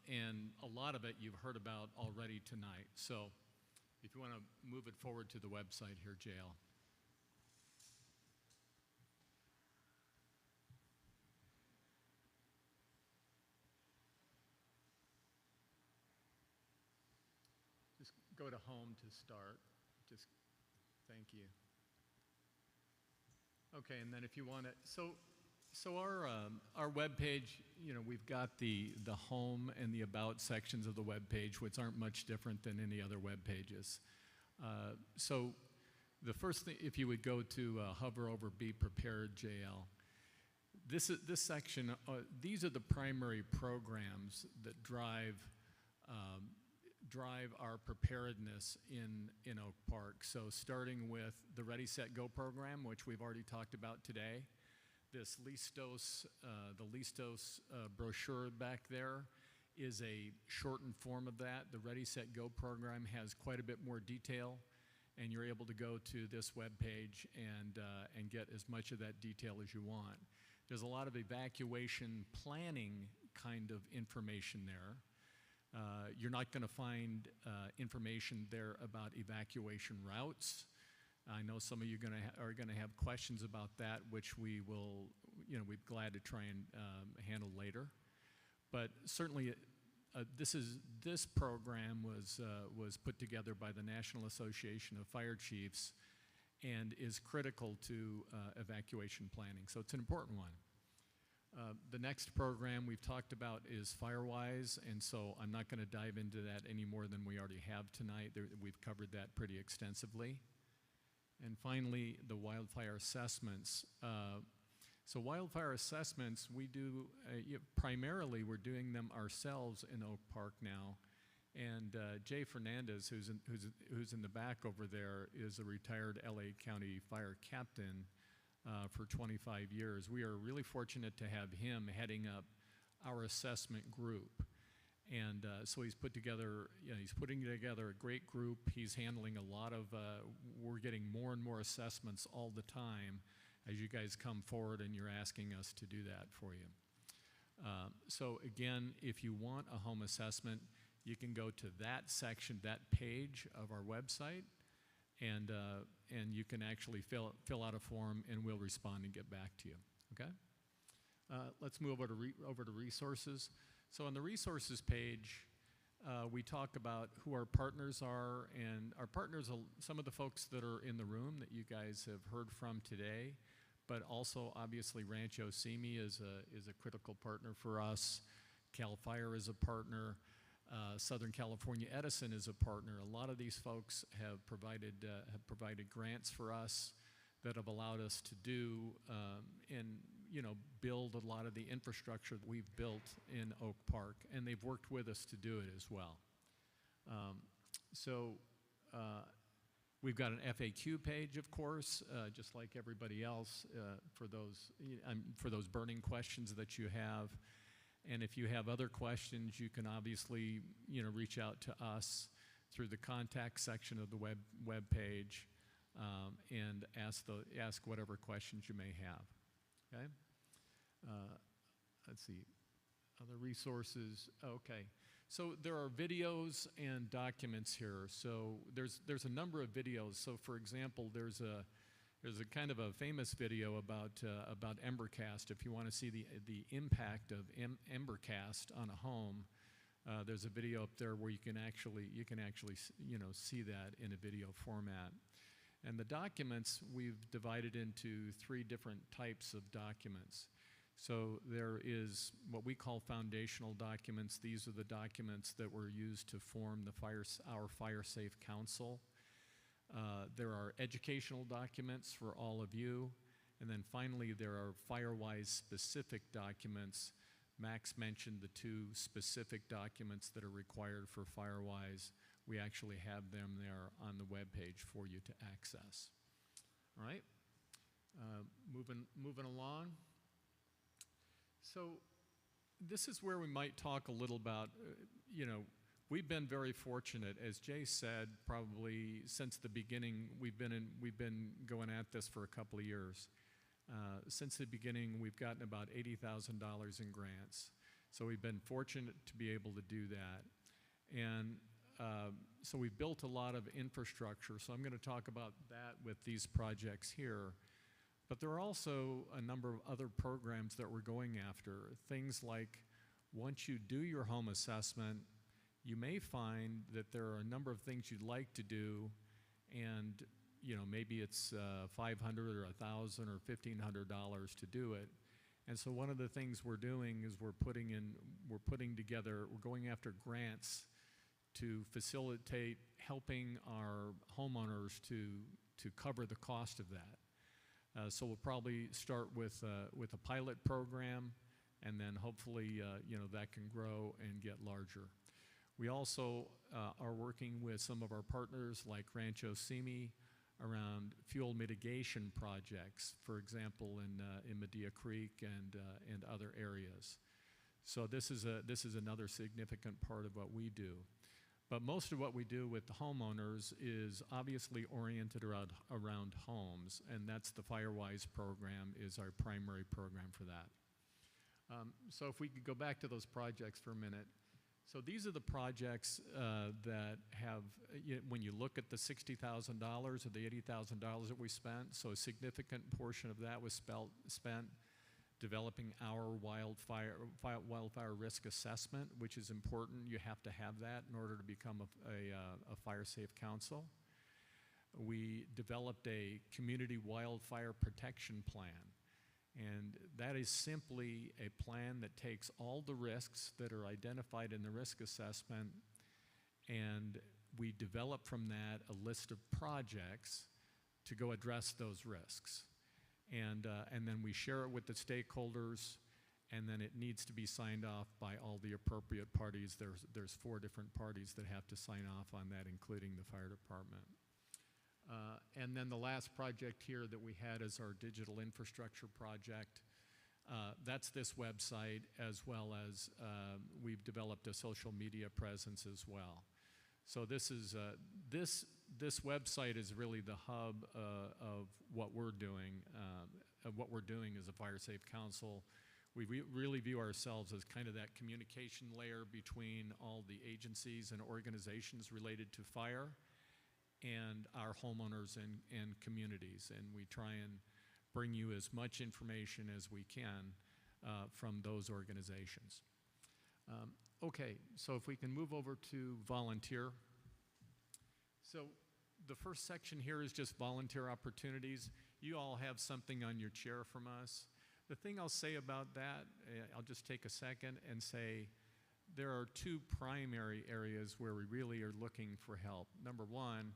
And a lot of it you've heard about already tonight. So if you want to move it forward to the website here, JL. Just go to home to start. Just, thank you. Okay, and then if you want to, so our webpage, you know, we've got the home and the about sections of the webpage, which aren't much different than any other web pages. So the first thing, if you would go to hover over Be Prepared JL, this section, these are the primary programs that drive our preparedness in Oak Park. So starting with the Ready, Set, Go program, which we've already talked about today. This Listos, the Listos brochure back there is a shortened form of that. The Ready, Set, Go program has quite a bit more detail, and you're able to go to this webpage and get as much of that detail as you want. There's a lot of evacuation planning kind of information there. You're not going to find information there about evacuation routes. I know some of you are going to have questions about that, which we will, you know, we'd be glad to try and handle later. But certainly, this program was put together by the National Association of Fire Chiefs and is critical to evacuation planning. So it's an important one. The next program we've talked about is FireWise, and so I'm not going to dive into that any more than we already have tonight. We've covered that pretty extensively. And finally, the wildfire assessments. So wildfire assessments, we do, primarily we're doing them ourselves in Oak Park now. And Jay Fernandez, who's in the back over there, is a retired LA County fire captain for 25 years. We are really fortunate to have him heading up our assessment group. And so he's putting together a great group. He's handling a lot of, we're getting more and more assessments all the time as you guys come forward and you're asking us to do that for you. So again, if you want a home assessment, you can go to that section, that page of our website, and you can actually fill out a form, and we'll respond and get back to you. Okay? Let's move over to resources. So on the resources page, we talk about who our partners are, and our partners are some of the folks that are in the room that you guys have heard from today, but also obviously Rancho Simi is a critical partner for us. CAL FIRE is a partner. Southern California Edison is a partner. A lot of these folks have provided grants for us. that have allowed us to do and build a lot of the infrastructure that we've built in Oak Park, and they've worked with us to do it as well. So we've got an FAQ page, of course, just like everybody else, for those burning questions that you have. And if you have other questions, you can obviously reach out to us through the contact section of the web page and ask whatever questions you may have. Okay. Let's see. Other resources. Okay. So there are videos and documents here. So there's a number of videos. So for example, there's a kind of a famous video about Embercast. If you want to see the impact of Embercast on a home, there's a video up there where you can actually see that in a video format. And the documents we've divided into 3 different types of documents. So there is what we call foundational documents. These are the documents that were used to form our Fire Safe Council. There are educational documents for all of you. And then finally, there are FireWise specific documents. Max mentioned the 2 specific documents that are required for FireWise. We actually have them there on the web page for you to access. All right, moving along. So this is where we might talk a little about, we've been very fortunate. As Jay said, probably since the beginning, we've been going at this for a couple of years. Since the beginning, we've gotten about $80,000 in grants. So we've been fortunate to be able to do that. And so we've built a lot of infrastructure. So I'm going to talk about that with these projects here. But there are also a number of other programs that we're going after. Things like once you do your home assessment, you may find that there are a number of things you'd like to do, and maybe it's $500 or $1,000 or $1,500 to do it. And so one of the things we're doing is we're going after grants to facilitate helping our homeowners to cover the cost of that. So we'll probably start with a pilot program, and then hopefully that can grow and get larger. We also are working with some of our partners like Rancho Simi around fuel mitigation projects, for example, in Medea Creek and other areas. So this is another significant part of what we do. But most of what we do with the homeowners is obviously oriented around homes, and that's the FireWise program is our primary program for that. So if we could go back to those projects for a minute. So these are the projects that have, when you look at the $60,000 or the $80,000 that we spent, so a significant portion of that was spent developing our wildfire risk assessment, which is important. You have to have that in order to become a Fire Safe Council. We developed a community wildfire protection plan. And that is simply a plan that takes all the risks that are identified in the risk assessment, and we develop from that a list of projects to go address those risks. And then we share it with the stakeholders, and then it needs to be signed off by all the appropriate parties. There's 4 different parties that have to sign off on that, including the fire department. And then the last project here that we had is our digital infrastructure project. That's this website, as well as we've developed a social media presence as well. So this this website is really the hub of what we're doing. As a Fire Safe Council. We really view ourselves as kind of that communication layer between all the agencies and organizations related to fire and our homeowners and communities. And we try and bring you as much information as we can from those organizations. Okay, so if we can move over to volunteer. So the first section here is just volunteer opportunities. You all have something on your chair from us. The thing I'll say about that, I'll just take a second and say there are 2 primary areas where we really are looking for help. Number one,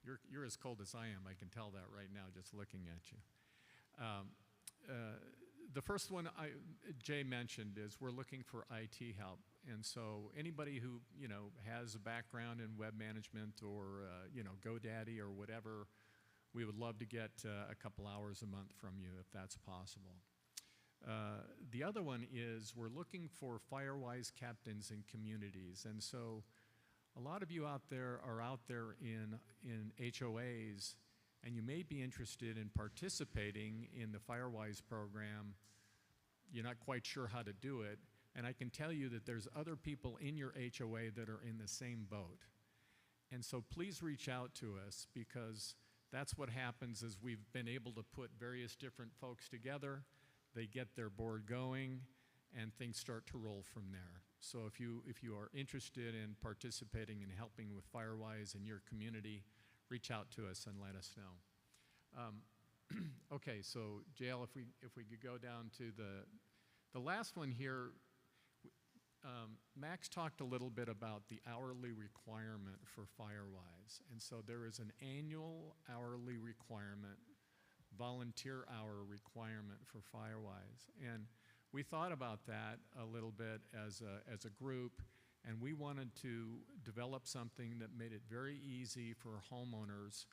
You're as cold as I am. I can tell that right now just looking at you. The first one Jay mentioned is we're looking for IT help. And so anybody who, has a background in web management or, GoDaddy or whatever, we would love to get a couple hours a month from you if that's possible. The other one is we're looking for Firewise captains in communities. And so a lot of you out there are out there in HOAs, and you may be interested in participating in the Firewise program. You're not quite sure how to do it. And I can tell you that there's other people in your HOA that are in the same boat. And so please reach out to us, because that's what happens is we've been able to put various different folks together. They get their board going, and things start to roll from there. So if you are interested in participating and helping with Firewise in your community, reach out to us and let us know. Okay, so JL, if we could go down to the last one here. Max talked a little bit about the hourly requirement for Firewise. And so there is an annual hourly requirement, volunteer hour requirement for Firewise. And we thought about that a little bit as a group, and we wanted to develop something that made it very easy for homeowners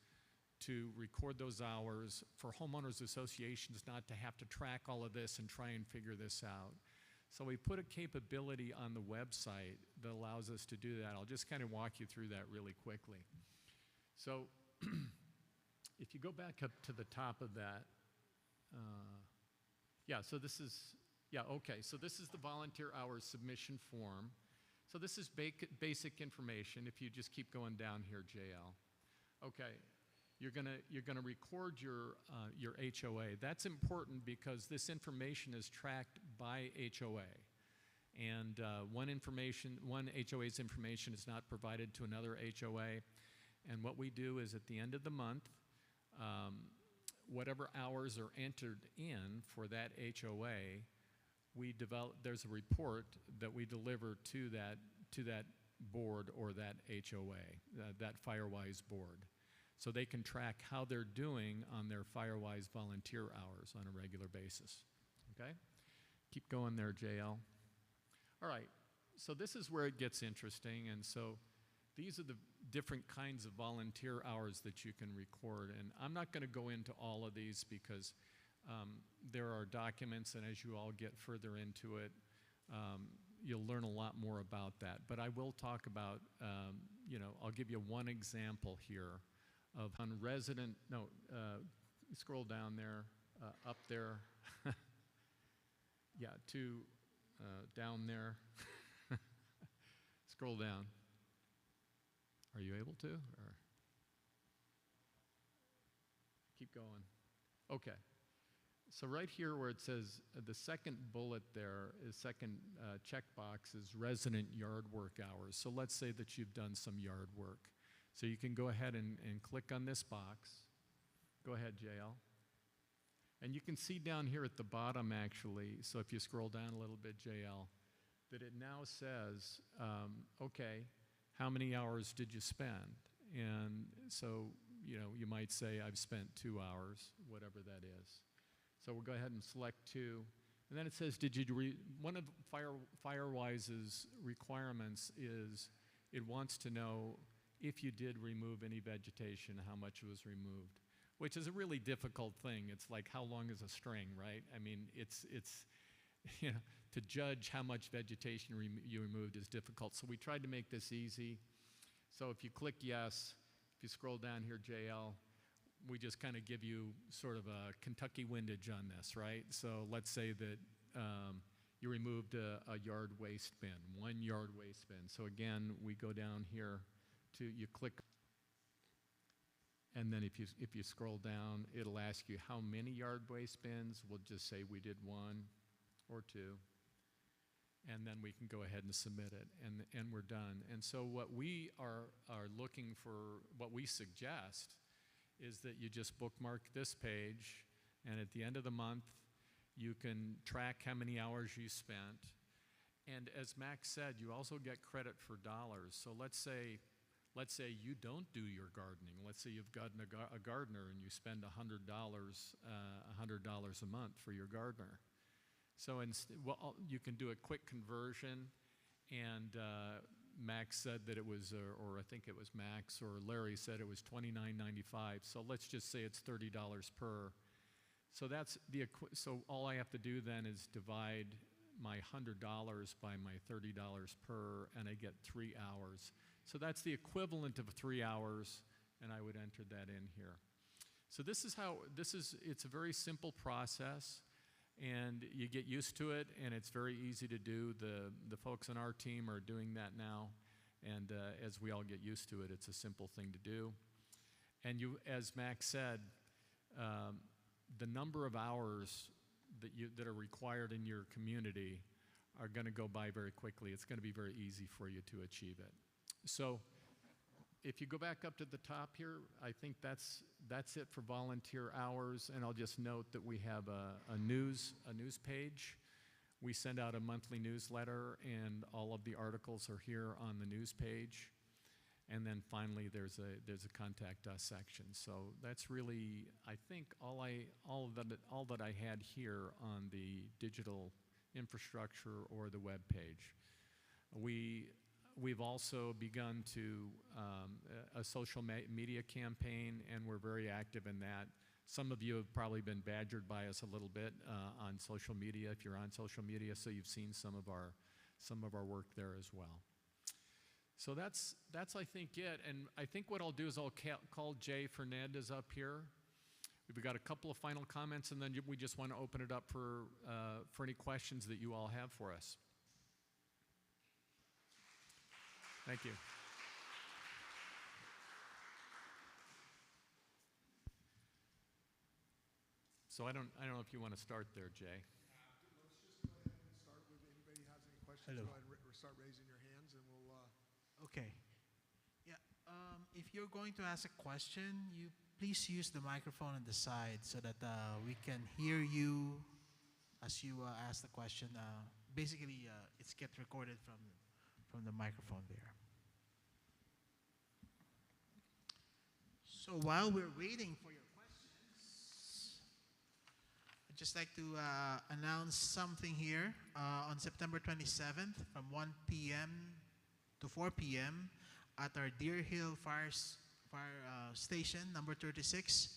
to record those hours, for homeowners associations not to have to track all of this and try and figure this out. So we put a capability on the website that allows us to do that. I'll just kind of walk you through that really quickly. So if you go back up to the top of that, so this is the volunteer hours submission form. So this is basic information. If you just keep going down here, JL. Okay, you're gonna record your HOA. That's important because this information is tracked by HOA, and one HOA's information is not provided to another HOA. And what we do is at the end of the month, whatever hours are entered in for that HOA, there's a report that we deliver to that board or that HOA, that Firewise board. So they can track how they're doing on their Firewise volunteer hours on a regular basis. Okay? Keep going there, JL. All right, so this is where it gets interesting. And so these are the different kinds of volunteer hours that you can record. And I'm not going to go into all of these because there are documents, and as you all get further into it, you'll learn a lot more about that. But I will talk about, I'll give you one example here of scroll down there, up there, down there, scroll down. Are you able to, or keep going? Okay. So right here where it says the second bullet there, second checkbox is resident yard work hours. So let's say that you've done some yard work. So you can go ahead and click on this box. Go ahead, JL. And you can see down here at the bottom, actually, so if you scroll down a little bit, JL, that it now says, okay, how many hours did you spend? And so, you might say, I've spent 2 hours, whatever that is. So we'll go ahead and select 2. And then it says, one of Firewise's requirements is it wants to know if you did remove any vegetation, how much was removed, which is a really difficult thing. It's like, how long is a string, right? I mean, it's to judge how much vegetation you removed is difficult. So we tried to make this easy. So if you click yes, if you scroll down here, JL, we just kind of give you sort of a Kentucky windage on this, right? So let's say that you removed a yard waste bin, 1 yard waste bin. So again, we go down here you click, and then if you scroll down, it'll ask you how many yard waste bins. We'll just say we did 1 or 2, and then we can go ahead and submit it, and we're done. And so what we are looking for, what we suggest, is that you just bookmark this page, and at the end of the month, you can track how many hours you spent. And as Max said, you also get credit for dollars. So let's say let's say you don't do your gardening. Let's say you've got a gardener and you spend $100 a month for your gardener. So you can do a quick conversion, and Max said that it was, or I think it was Max or Larry said it was $29.95. So let's just say it's $30 per. So so all I have to do then is divide my $100 by my $30 per, and I get 3 hours. So that's the equivalent of 3 hours, and I would enter that in here. So it's a very simple process, and you get used to it, and it's very easy to do. The folks on our team are doing that now, and as we all get used to it, it's a simple thing to do. And as Max said, the number of hours that are required in your community are going to go by very quickly. It's going to be very easy for you to achieve it. So if you go back up to the top here, I think that's it for volunteer hours. And I'll just note that we have a news page. We send out a monthly newsletter, and all of the articles are here on the news page. And then finally, there's a contact us section. So that's really, I think, all that I had here on the digital infrastructure or the web page. We've also begun a social media campaign, and we're very active in that. Some of you have probably been badgered by us a little bit on social media, if you're on social media, so you've seen some of our work there as well. So that's I think it, and I think what I'll do is I'll call Jay Fernandez up here. We've got a couple of final comments, and then we just want to open it up for any questions that you all have for us. Thank you. So I don't know if you want to start there, Jay. Let's just go ahead and start with anybody has any questions. Hello. Go ahead and start raising your hands, and we'll. Okay. Yeah. If you're going to ask a question, you please use the microphone on the side so that we can hear you as you ask the question. Basically, it gets recorded from the microphone there. So while we're waiting for your questions, I'd just like to announce something here. On September 27th from 1 p.m. to 4 p.m. at our Deer Hill Fire Station, number 36,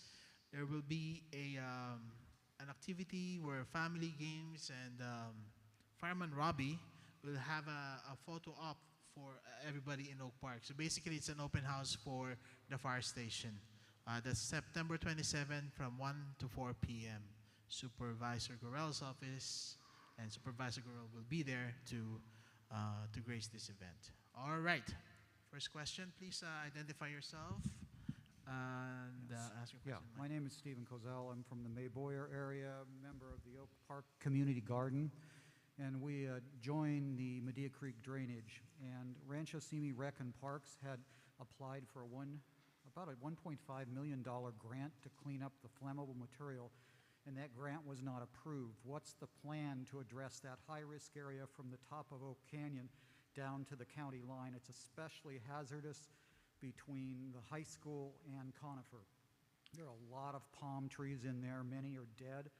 there will be an activity where family games and Fireman Robbie will have a photo op for everybody in Oak Park. So basically, it's an open house for the fire station. That's September 27th from 1 to 4 p.m. Supervisor Gorell's office and Supervisor Gorell will be there to grace this event. All right. First question, please identify yourself and ask your question. My name is Stephen Kozel. I'm from the Mayboyer area, member of the Oak Park Community Garden, and we joined the Medea Creek Drainage. And Rancho Simi Rec and Parks had applied for about a $1.5 million grant to clean up the flammable material, and that grant was not approved. What's the plan to address that high-risk area from the top of Oak Canyon down to the county line? It's especially hazardous between the high school and Conifer. There are a lot of palm trees in there. Many are dead,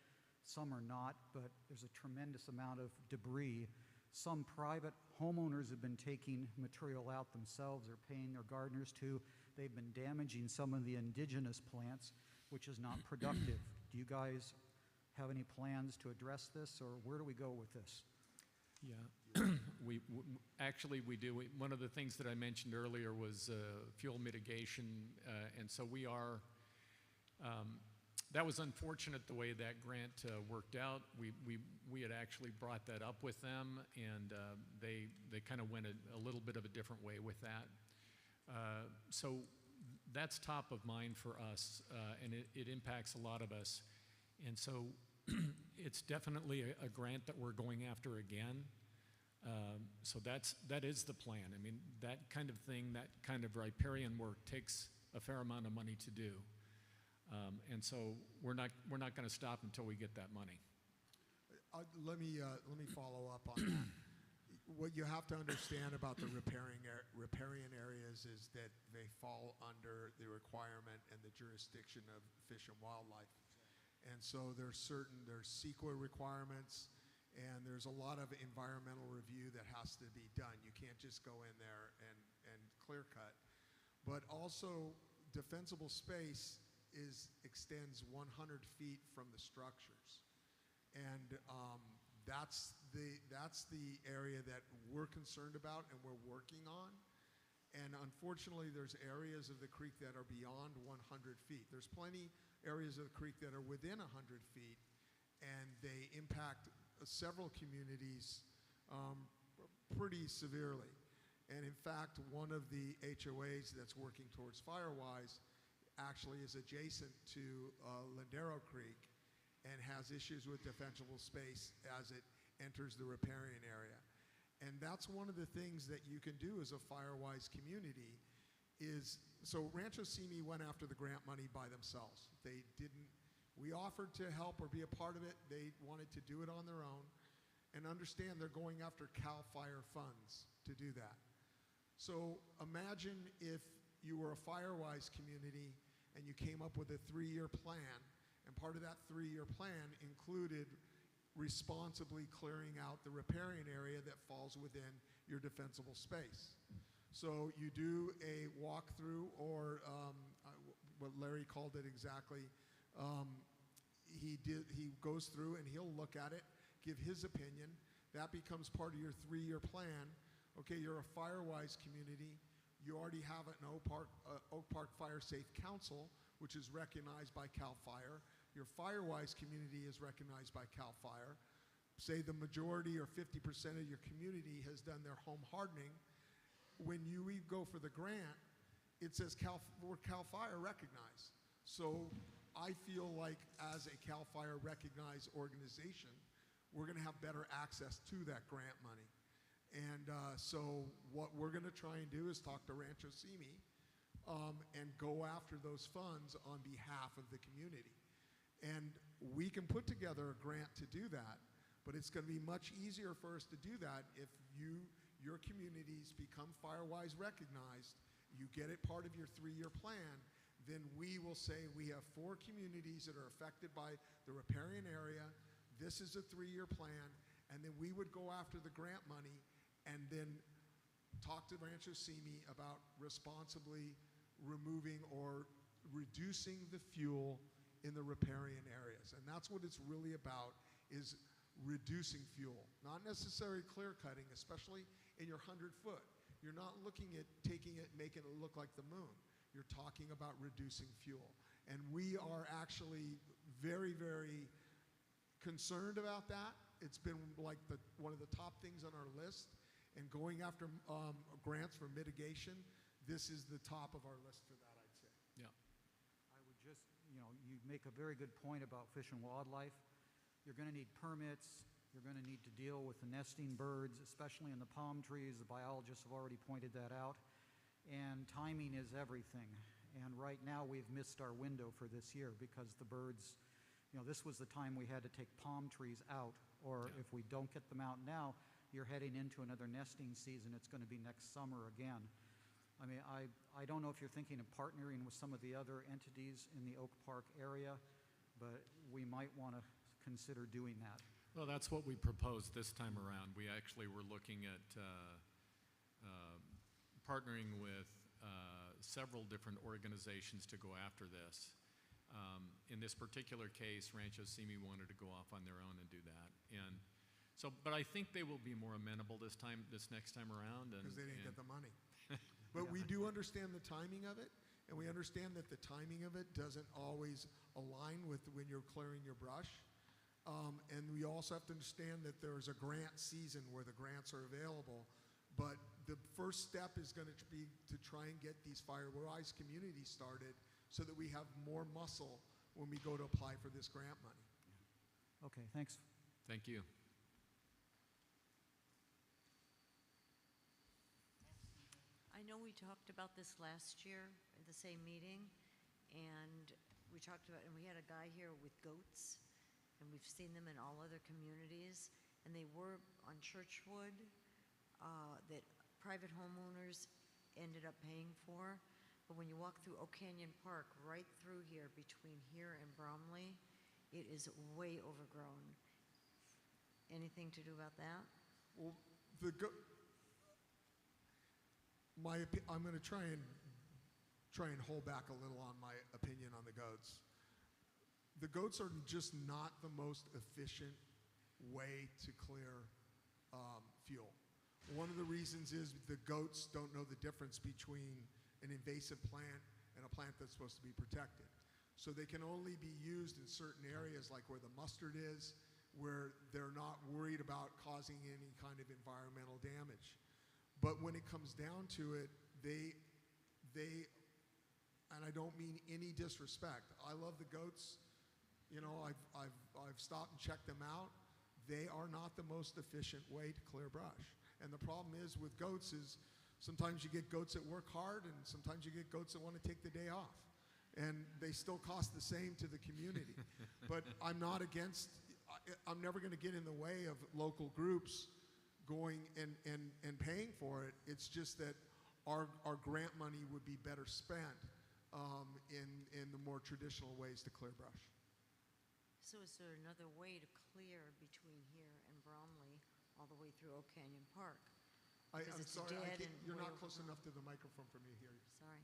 some are not, but there's a tremendous amount of debris. Some private homeowners have been taking material out themselves or paying their gardeners to. They've been damaging some of the indigenous plants, which is not productive. Do you guys have any plans to address this, or where do we go with this? Yeah, actually we do. One of the things that I mentioned earlier was fuel mitigation, and so we are. That was unfortunate the way that grant worked out. We had actually brought that up with them, and they kind of went a little bit of a different way with that. So that's top of mind for us, and it impacts a lot of us. And so it's definitely a grant that we're going after again. So that is the plan. I mean, that kind of thing, that kind of riparian work takes a fair amount of money to do. And so we're not going to stop until we get that money. Let me follow up on that. what you have to understand about the riparian areas is that they fall under the requirement and the jurisdiction of Fish and Wildlife. And so there's CEQA requirements, and there's a lot of environmental review that has to be done. You can't just go in there and clear cut. But also, defensible space extends 100 feet from the structures. And that's the area that we're concerned about and we're working on. And unfortunately, there's areas of the creek that are beyond 100 feet. There's plenty areas of the creek that are within 100 feet, and they impact several communities pretty severely. And in fact, one of the HOAs that's working towards Firewise actually is adjacent to Lindero Creek and has issues with defensible space as it enters the riparian area. And that's one of the things that you can do as a Firewise community is, so Rancho Simi went after the grant money by themselves. We offered to help or be a part of it. They wanted to do it on their own. And understand they're going after CAL FIRE funds to do that. So imagine if you were a Firewise community and you came up with a 3-year plan, and part of that 3-year plan included responsibly clearing out the riparian area that falls within your defensible space. So you do a walkthrough, or what Larry called it exactly, he goes through and he'll look at it, give his opinion. That becomes part of your 3-year plan. Okay, you're a Firewise community. You already have an Oak Park Fire Safe Council, which is recognized by CAL FIRE. Your Firewise community is recognized by CAL FIRE. Say the majority or 50% of your community has done their home hardening. When you go for the grant, it says we're CAL FIRE recognized. So I feel like as a CAL FIRE recognized organization, we're going to have better access to that grant money. And so what we're going to try and do is talk to Rancho Simi and go after those funds on behalf of the community. And we can put together a grant to do that, but it's going to be much easier for us to do that if your communities become Firewise recognized, you get it part of your 3-year plan, then we will say we have 4 communities that are affected by the riparian area. This is a 3-year plan, and then we would go after the grant money and then talk to Rancho Simi about responsibly removing or reducing the fuel in the riparian areas. And that's what it's really about, is reducing fuel. Not necessarily clear cutting, especially in your 100-foot. You're not looking at taking it, making it look like the moon. You're talking about reducing fuel. And we are actually very, very concerned about that. It's been like one of the top things on our list. And going after grants for mitigation, this is the top of our list for that, I'd say. Yeah. I would just, you make a very good point about Fish and Wildlife. You're going to need permits. You're going to need to deal with the nesting birds, especially in the palm trees. The biologists have already pointed that out. And timing is everything. And right now we've missed our window for this year because the birds, this was the time we had to take palm trees out. Or if we don't get them out now, you're heading into another nesting season. It's going to be next summer again. I mean, I don't know if you're thinking of partnering with some of the other entities in the Oak Park area, but we might want to consider doing that. Well, that's what we proposed this time around. We actually were looking at partnering with several different organizations to go after this. In this particular case, Rancho Simi wanted to go off on their own and do that. And so, but I think they will be more amenable this next time around. Because they didn't get the money. But we do understand the timing of it, and we understand that the timing of it doesn't always align with when you're clearing your brush. And we also have to understand that there's a grant season where the grants are available. But the first step is going to be to try and get these Firewise communities started so that we have more muscle when we go to apply for this grant money. Okay, thanks. Thank you. I know we talked about this last year at the same meeting, and we had a guy here with goats, and we've seen them in all other communities, and they were on Churchwood, that private homeowners ended up paying for. But when you walk through Oak Canyon Park, right through here, between here and Bromley, it is way overgrown. Anything to do about that? Well, I'm going to try and hold back a little on my opinion on the goats. The goats are just not the most efficient way to clear fuel. One of the reasons is the goats don't know the difference between an invasive plant and a plant that's supposed to be protected. So they can only be used in certain areas like where the mustard is, where they're not worried about causing any kind of environmental damage. But when it comes down to it, they, and I don't mean any disrespect, I love the goats. You know, I've stopped and checked them out. They are not the most efficient way to clear brush. And the problem is with goats is sometimes you get goats that work hard and sometimes you get goats that want to take the day off. And they still cost the same to the community. But I'm not against, I'm never going to get in the way of local groups going and paying for it. It's just that our grant money would be better spent in the more traditional ways to clear brush. So is there another way to clear between here and Bromley all the way through Oak Canyon Park? I'm Because it's sorry, dead and you're way not close overgrown. enough to the microphone for me to hear you. Sorry.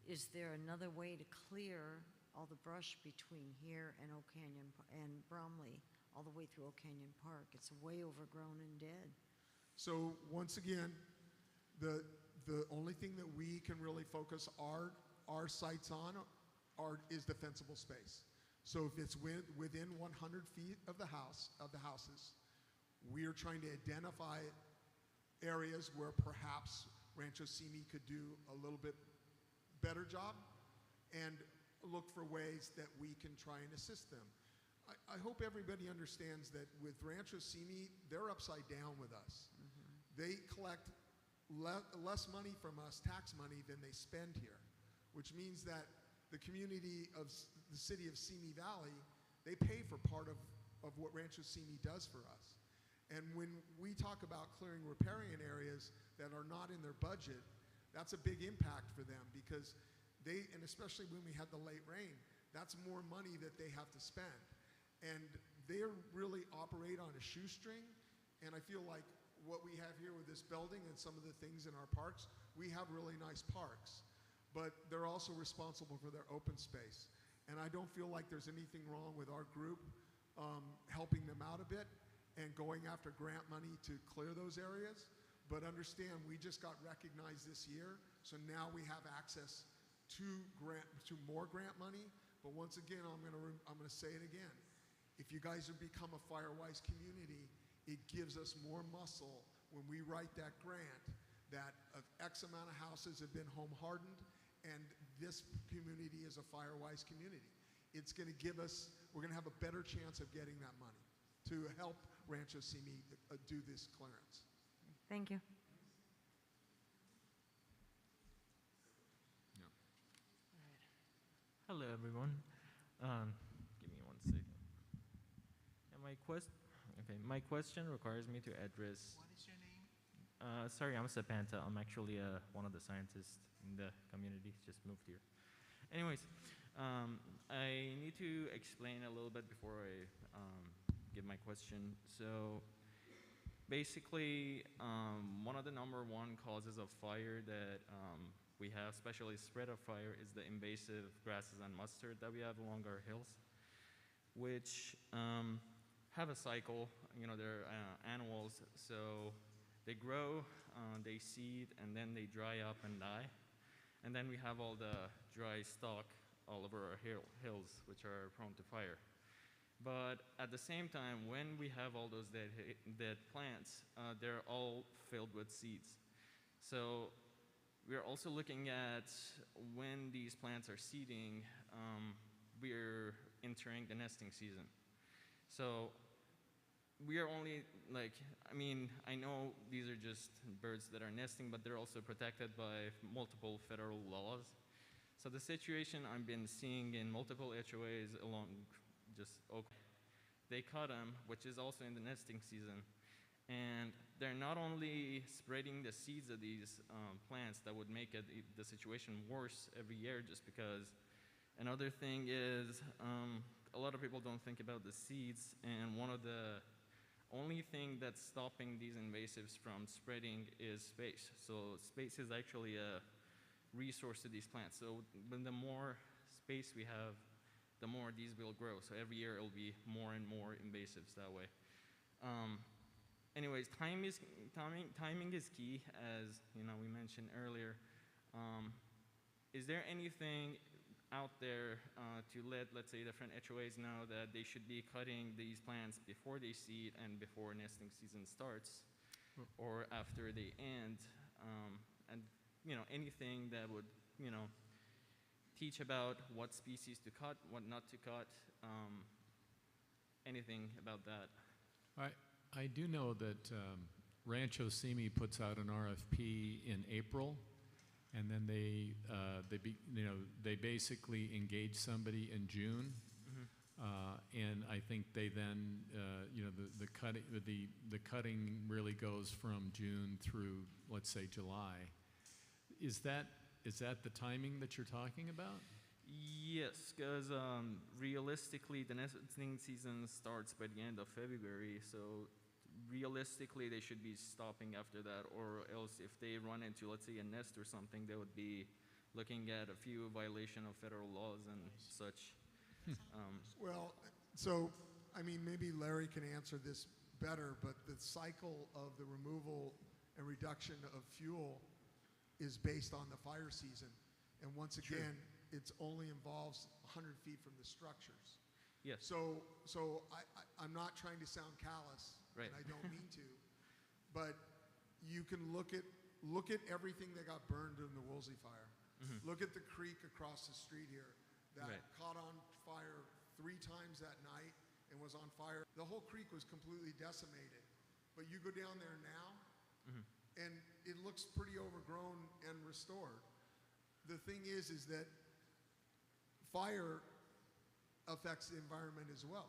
Is there another way to clear all the brush between here and Oak Canyon and Bromley, all the way through Oak Canyon Park? It's way overgrown and dead. So once again, the only thing that we can really focus our sights on is defensible space. So if it's within 100 feet of the houses, we are trying to identify areas where perhaps Rancho Simi could do a little bit better job and look for ways that we can try and assist them. I hope everybody understands that with Rancho Simi, they're upside down with us. Mm-hmm. They collect less money from us, tax money, than they spend here, which means that the community of the city of Simi Valley, they pay for part of what Rancho Simi does for us. And when we talk about clearing riparian areas that are not in their budget, that's a big impact for them because and especially when we had the late rain, that's more money that they have to spend. And they really operate on a shoestring, and I feel like what we have here with this building and some of the things in our parks, we have really nice parks, but they're also responsible for their open space. And I don't feel like there's anything wrong with our group helping them out a bit and going after grant money to clear those areas. But understand, we just got recognized this year, so now we have access to more grant money. But once again, I'm gonna say it again. If you guys have become a Firewise community, it gives us more muscle when we write that grant that X amount of houses have been home hardened and this community is a Firewise community. It's going to give us, we're going to have a better chance of getting that money to help Rancho Simi do this clearance. Thank you. Hello, everyone. Give me 1 second. And my question requires me to address. What is your name? Sorry, I'm Sapanta. I'm actually one of the scientists in the community. Just moved here. Anyways, I need to explain a little bit before I give my question. So, basically, one of the #1 causes of fire that we have, especially spread of fire, is the invasive grasses and mustard that we have along our hills, which have a cycle. You know, they're annuals, so they grow, they seed, and then they dry up and die. And then we have all the dry stalk all over our hills, which are prone to fire. But at the same time, when we have all those dead plants, they're all filled with seeds. So we're also looking at when these plants are seeding, we're entering the nesting season. So we are only I know these are just birds that are nesting, but they're also protected by multiple federal laws. So the situation I've been seeing in multiple HOAs along just Oak, they cut them, which is also in the nesting season, And they're not only spreading the seeds of these plants that would make the situation worse every year just because. Another thing is a lot of people don't think about the seeds, and one of the only thing that's stopping these invasives from spreading is space. So space is actually a resource to these plants. So when the more space we have, the more these will grow. So every year it'll be more and more invasives that way. Anyways, timing is key, as we mentioned earlier. Is there anything out there to let, let's say, different HOAs know that they should be cutting these plants before they seed and before nesting season starts, or after they end, and anything that would teach about what species to cut, what not to cut, anything about that. I do know that Rancho Simi puts out an RFP in April, and then they basically engage somebody in June, and I think they then the cutting really goes from June through, let's say, July. Is that the timing that you're talking about? Yes, because realistically, the nesting season starts by the end of February, so realistically, they should be stopping after that, or else if they run into, let's say, a nest or something, they would be looking at a few violation of federal laws and such. Well, so, I mean, maybe Larry can answer this better, but the cycle of the removal and reduction of fuel is based on the fire season. And once again, it only involves 100 feet from the structures. Yes. So I'm not trying to sound callous, Right. and I don't mean to, but you can look at everything that got burned in the Woolsey fire. Look at the creek across the street here that Right. caught on fire 3 times that night and was on fire. The whole creek was completely decimated. But you go down there now, and it looks pretty overgrown and restored. The thing is that fire affects the environment as well.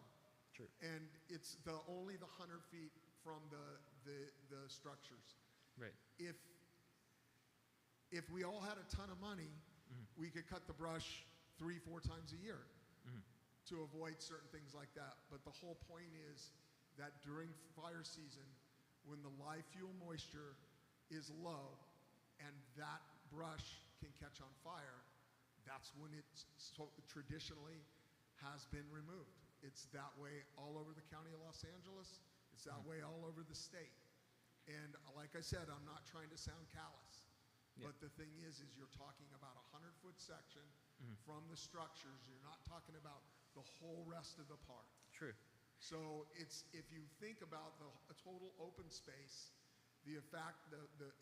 True. And it's only the 100 feet from the structures. Right. If we all had a ton of money, we could cut the brush 3-4 times a year to avoid certain things like that. But the whole point is that during fire season, when the live fuel moisture is low and that brush can catch on fire, that's when it traditionally has been removed. It's that way all over the county of Los Angeles. It's that way all over the state. And like I said, I'm not trying to sound callous. Yeah. But the thing is you're talking about a 100-foot section from the structures. You're not talking about the whole rest of the park. True. So if you think about a total open space, the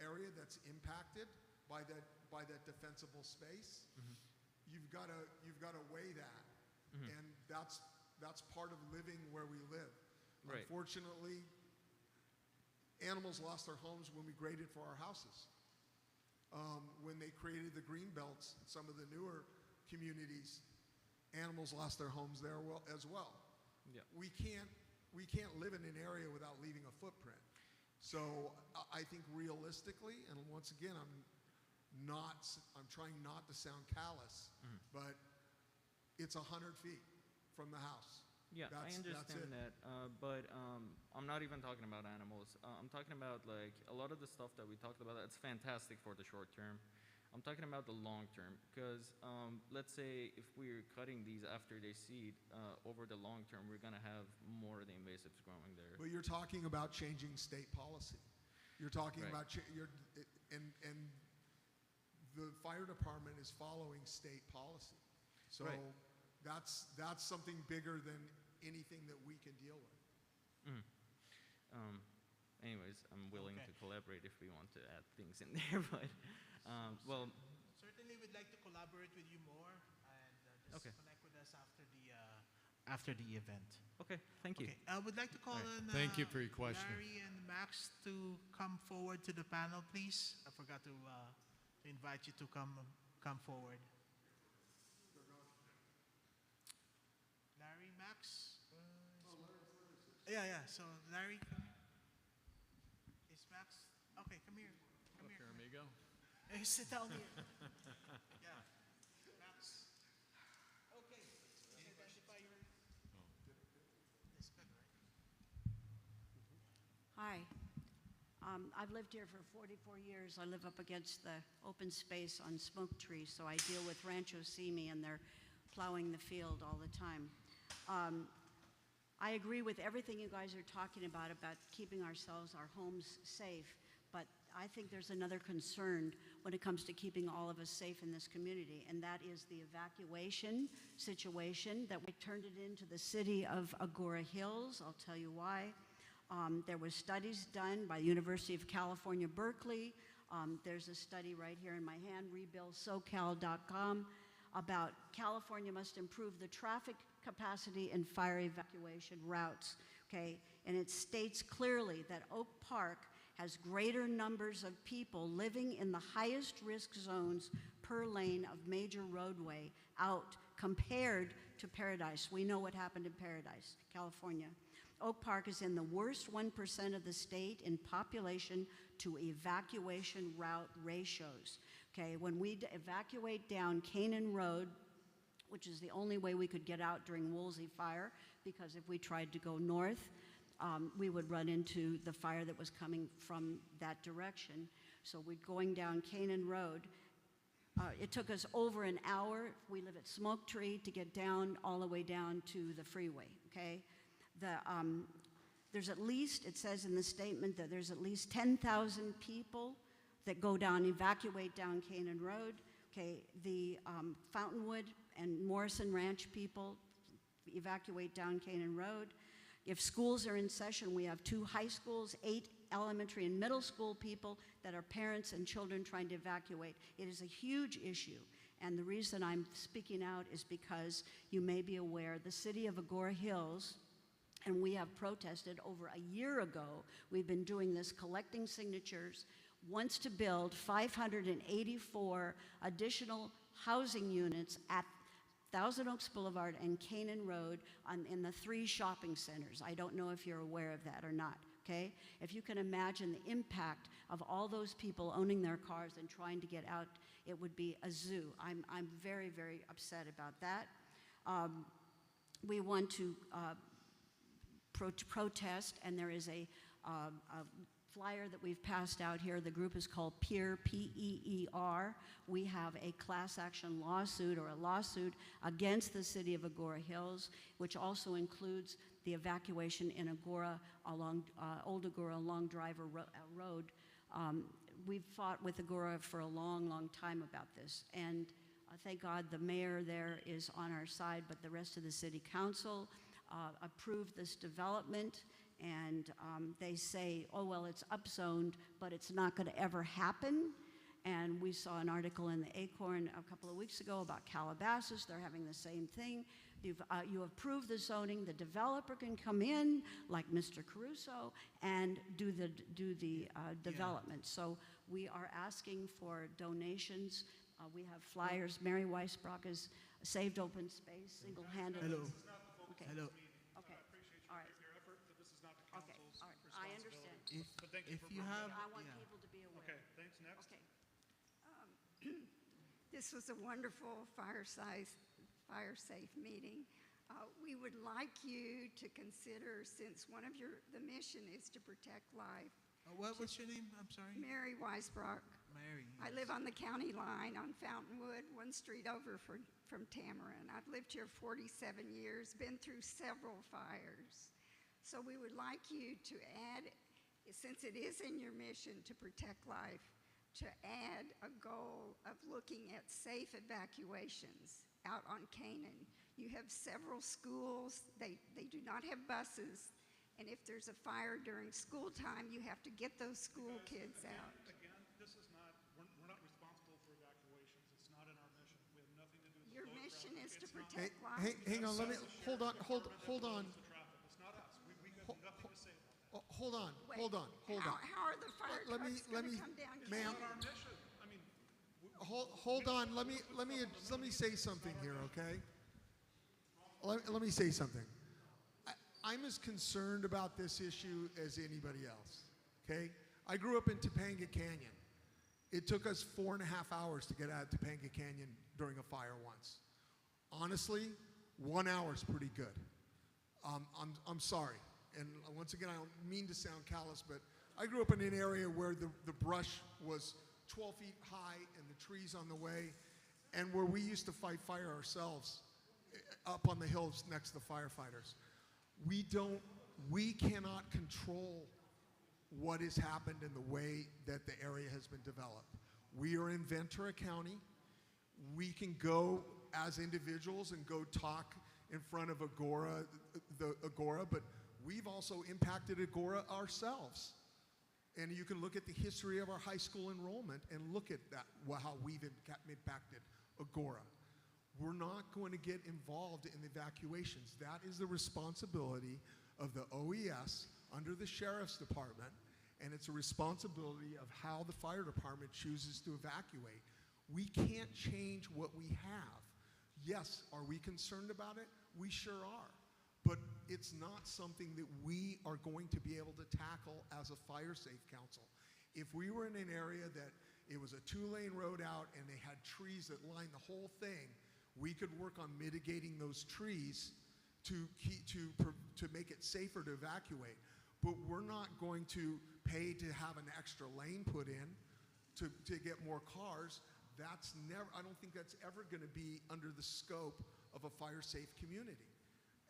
area that's impacted by that defensible space, you've got to weigh that, and that's part of living where we live. Right. Unfortunately, animals lost their homes when we graded for our houses. When they created the green belts, some of the newer communities, animals lost their homes there as well. Yeah. We can't live in an area without leaving a footprint. So I think realistically, and once again, I'm trying not to sound callous, but it's 100 feet from the house. Yeah, I understand that, but I'm not even talking about animals. I'm talking about like a lot of the stuff that we talked about. It's fantastic for the short term. I'm talking about the long term because let's say if we're cutting these after they seed, over the long term, we're gonna have more of the invasives growing there. But you're talking about changing state policy. You're talking Right. about and the fire department is following state policy. So Right. that's something bigger than anything that we can deal with. Anyways, I'm willing Okay. to collaborate if we want to add things in there, but well, Certainly, we'd like to collaborate with you more and just Okay. connect with us after the event. okay, thank you. Okay, I would like to call All right. on Thank you for your question. Larry and Max to come forward to the panel, please. I forgot to invite you to come forward. Larry, Max? Yeah. So Larry, come. Hey, sit down here. Yeah. Max. Okay. Please identify your. Yes, good, right? Hi. I've lived here for 44 years. I live up against the open space on Smoke Tree, so I deal with Rancho Simi, and they're plowing the field all the time. I agree with everything you guys are talking about keeping ourselves, our homes safe, but I think there's another concern when it comes to keeping all of us safe in this community, and that is the evacuation situation that we turned it into the city of Agora Hills. I'll tell you why. There were studies done by the University of California, Berkeley. There's a study right here in my hand, rebuildsocal.com, about California must improve the traffic capacity and fire evacuation routes, okay? And it states clearly that Oak Park has greater numbers of people living in the highest risk zones per lane of major roadway out compared to Paradise. We know what happened in Paradise, California. Oak Park is in the worst 1% of the state in population to evacuation route ratios. Okay, when we evacuate down Canaan Road, which is the only way we could get out during Woolsey Fire, because if we tried to go north, we would run into the fire that was coming from that direction. So we're going down Canaan Road. It took us over an hour, we live at Smoke Tree, to get down all the way down to the freeway, okay? There's at least, it says in the statement that there's at least 10,000 people that go down, evacuate down Canaan Road. Okay, the Fountainwood and Morrison Ranch people evacuate down Canaan Road. If schools are in session, we have 2 high schools, 8 elementary and middle school people that are parents and children trying to evacuate. It is a huge issue. And the reason I'm speaking out is because you may be aware the city of Agora Hills, and we have protested over a year ago, we've been doing this, collecting signatures, wants to build 584 additional housing units at Thousand Oaks Boulevard and Canaan Road in the 3 shopping centers. I don't know if you're aware of that or not, okay? If you can imagine the impact of all those people owning their cars and trying to get out, it would be a zoo. I'm very, very upset about that. We want to protest, and there is a flyer that we've passed out here. The group is called PEER, P-E-E-R. We have a class action lawsuit, or a lawsuit against the city of Agora Hills, which also includes the evacuation in Agora along Old Agora along Driver Road. We've fought with Agora for a long, long time about this, and thank God the mayor there is on our side, but the rest of the city council approved this development, and they say, oh, well, it's upzoned, but it's not going to ever happen. And we saw an article in the Acorn a couple of weeks ago about Calabasas. They're having the same thing. You approved the zoning. The developer can come in, like Mr. Caruso, and do the development. So we are asking for donations. We have flyers. Mary Weisbrock has saved open space single-handedly. Hello. Okay. Hello. Okay. All right. your effort, but this is not the Okay. council's All right. I understand. responsibility. But thank you If for you bringing have, it up. I want yeah. people to be aware. Okay, thanks. Next. Okay. This was a wonderful fire-safe meeting. We would like you to consider, since one of the mission is to protect life. What's your name? I'm sorry. Mary Weisbrock. Mary. I live on the county line on Fountainwood, 1 street over from Tamarin. I've lived here 47 years, been through several fires. So we would like you to add, since it is in your mission to protect life, to add a goal of looking at safe evacuations out on Canaan. You have several schools, they do not have buses, and if there's a fire during school time, you have to get those school kids out. Again, this is not, we're not responsible for evacuations. It's not in our mission. We have nothing to do with Your the flow of mission traffic. is to It's not- protect life. Hang on, let me, hold on. Department that controls the traffic. It's not us. We have nothing to say about that. Hold on, Wait, hold on. How are the fire Let me- trucks let going me- to come down to ma'am. It's not our mission. I mean, Hold on, let me say something here, okay? Let me say something. I'm as concerned about this issue as anybody else, okay? I grew up in Topanga Canyon, It took us 4.5 hours to get out of Topanga Canyon during a fire once. Honestly, 1 hour is pretty good. I'm sorry. And once again, I don't mean to sound callous, but I grew up in an area where the brush was 12 feet high and the trees on the way, and where we used to fight fire ourselves up on the hills next to the firefighters. We cannot control what has happened in the way that the area has been developed. We are in Ventura County. We can go as individuals and go talk in front of Agora, but we've also impacted Agora ourselves. And you can look at the history of our high school enrollment and look at that, how we've impacted Agora. We're not going to get involved in evacuations. That is the responsibility of the OES under the Sheriff's Department, and it's a responsibility of how the fire department chooses to evacuate. We can't change what we have. Yes, are we concerned about it? We sure are. But it's not something that we are going to be able to tackle as a fire safe council. If we were in an area that it was a 2-lane road out and they had trees that lined the whole thing, we could work on mitigating those trees to make it safer to evacuate. But we're not going to pay to have an extra lane put in to get more cars. That's never, I don't think that's ever going to be under the scope of a fire safe community.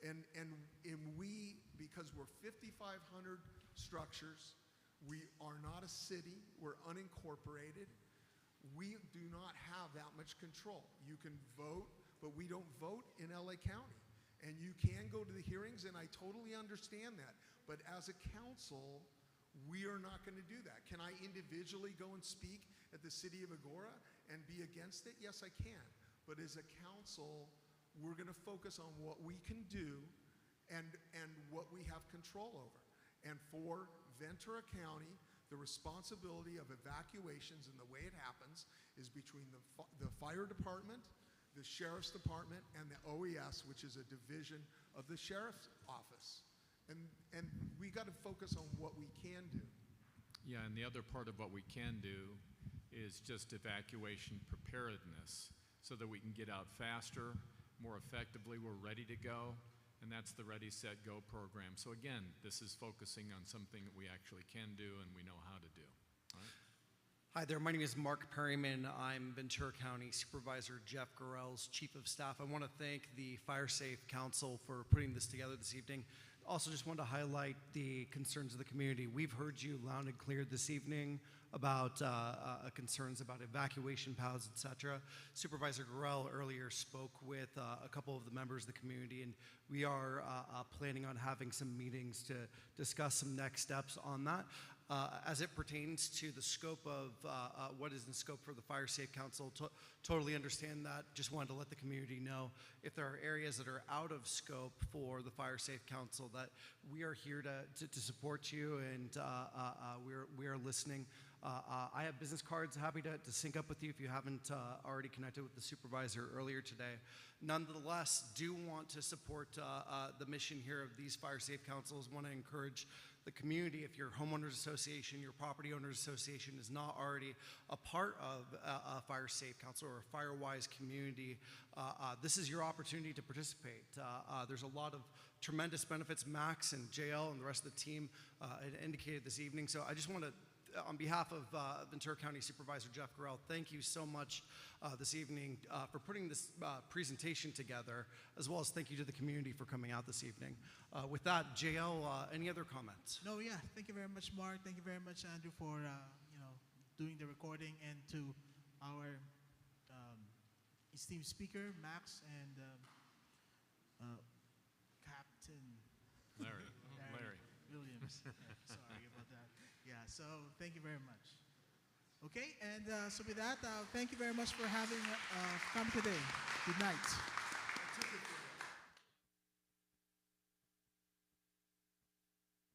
And we, because we're 5,500 structures, we are not a city, we're unincorporated, we do not have that much control. You can vote, but we don't vote in LA County. And you can go to the hearings, and I totally understand that. But as a council, we are not going to do that. Can I individually go and speak at the city of Agora and be against it? Yes, I can. But as a council, we're going to focus on what we can do and what we have control over. And for Ventura County, the responsibility of evacuations and the way it happens is between the fire department, the sheriff's department, and the OES, which is a division of the sheriff's office. And we got to focus on what we can do. Yeah, and the other part of what we can do is just evacuation preparedness so that we can get out faster, more effectively, we're ready to go, and that's the Ready, Set, Go program. So again, this is focusing on something that we actually can do and we know how to do. Right? Hi there, my name is Mark Perryman. I'm Ventura County Supervisor Jeff Gorell's Chief of Staff. I want to thank the Fire Safe Council for putting this together this evening. Also just wanted to highlight the concerns of the community. We've heard you loud and clear this evening about concerns about evacuation paths, et cetera. Supervisor Gorell earlier spoke with a couple of the members of the community, and we are planning on having some meetings to discuss some next steps on that. As it pertains to the scope of what is in scope for the Fire Safe Council, totally understand that. Just wanted to let the community know if there are areas that are out of scope for the Fire Safe Council that we are here to support you, and we are listening. I have business cards, happy to sync up with you if you haven't already connected with the supervisor earlier today. Nonetheless, do want to support the mission here of these Fire Safe Councils. Want to encourage the community, if your homeowners association, your property owners association is not already a part of a Fire Safe Council or a FireWise community, this is your opportunity to participate. There's a lot of tremendous benefits. Max and JL and the rest of the team had indicated this evening. So I just want to, on behalf of Ventura County Supervisor Jeff Gorell, thank you so much this evening for putting this presentation together, as well as thank you to the community for coming out this evening. With that, JL, any other comments? No, yeah. Thank you very much, Mark. Thank you very much, Andrew, for doing the recording, and to our esteemed speaker, Max, and Captain Larry Williams. Yeah, sorry about that. Yeah, so thank you very much. Okay, and so with that, thank you very much for having come today. Good night.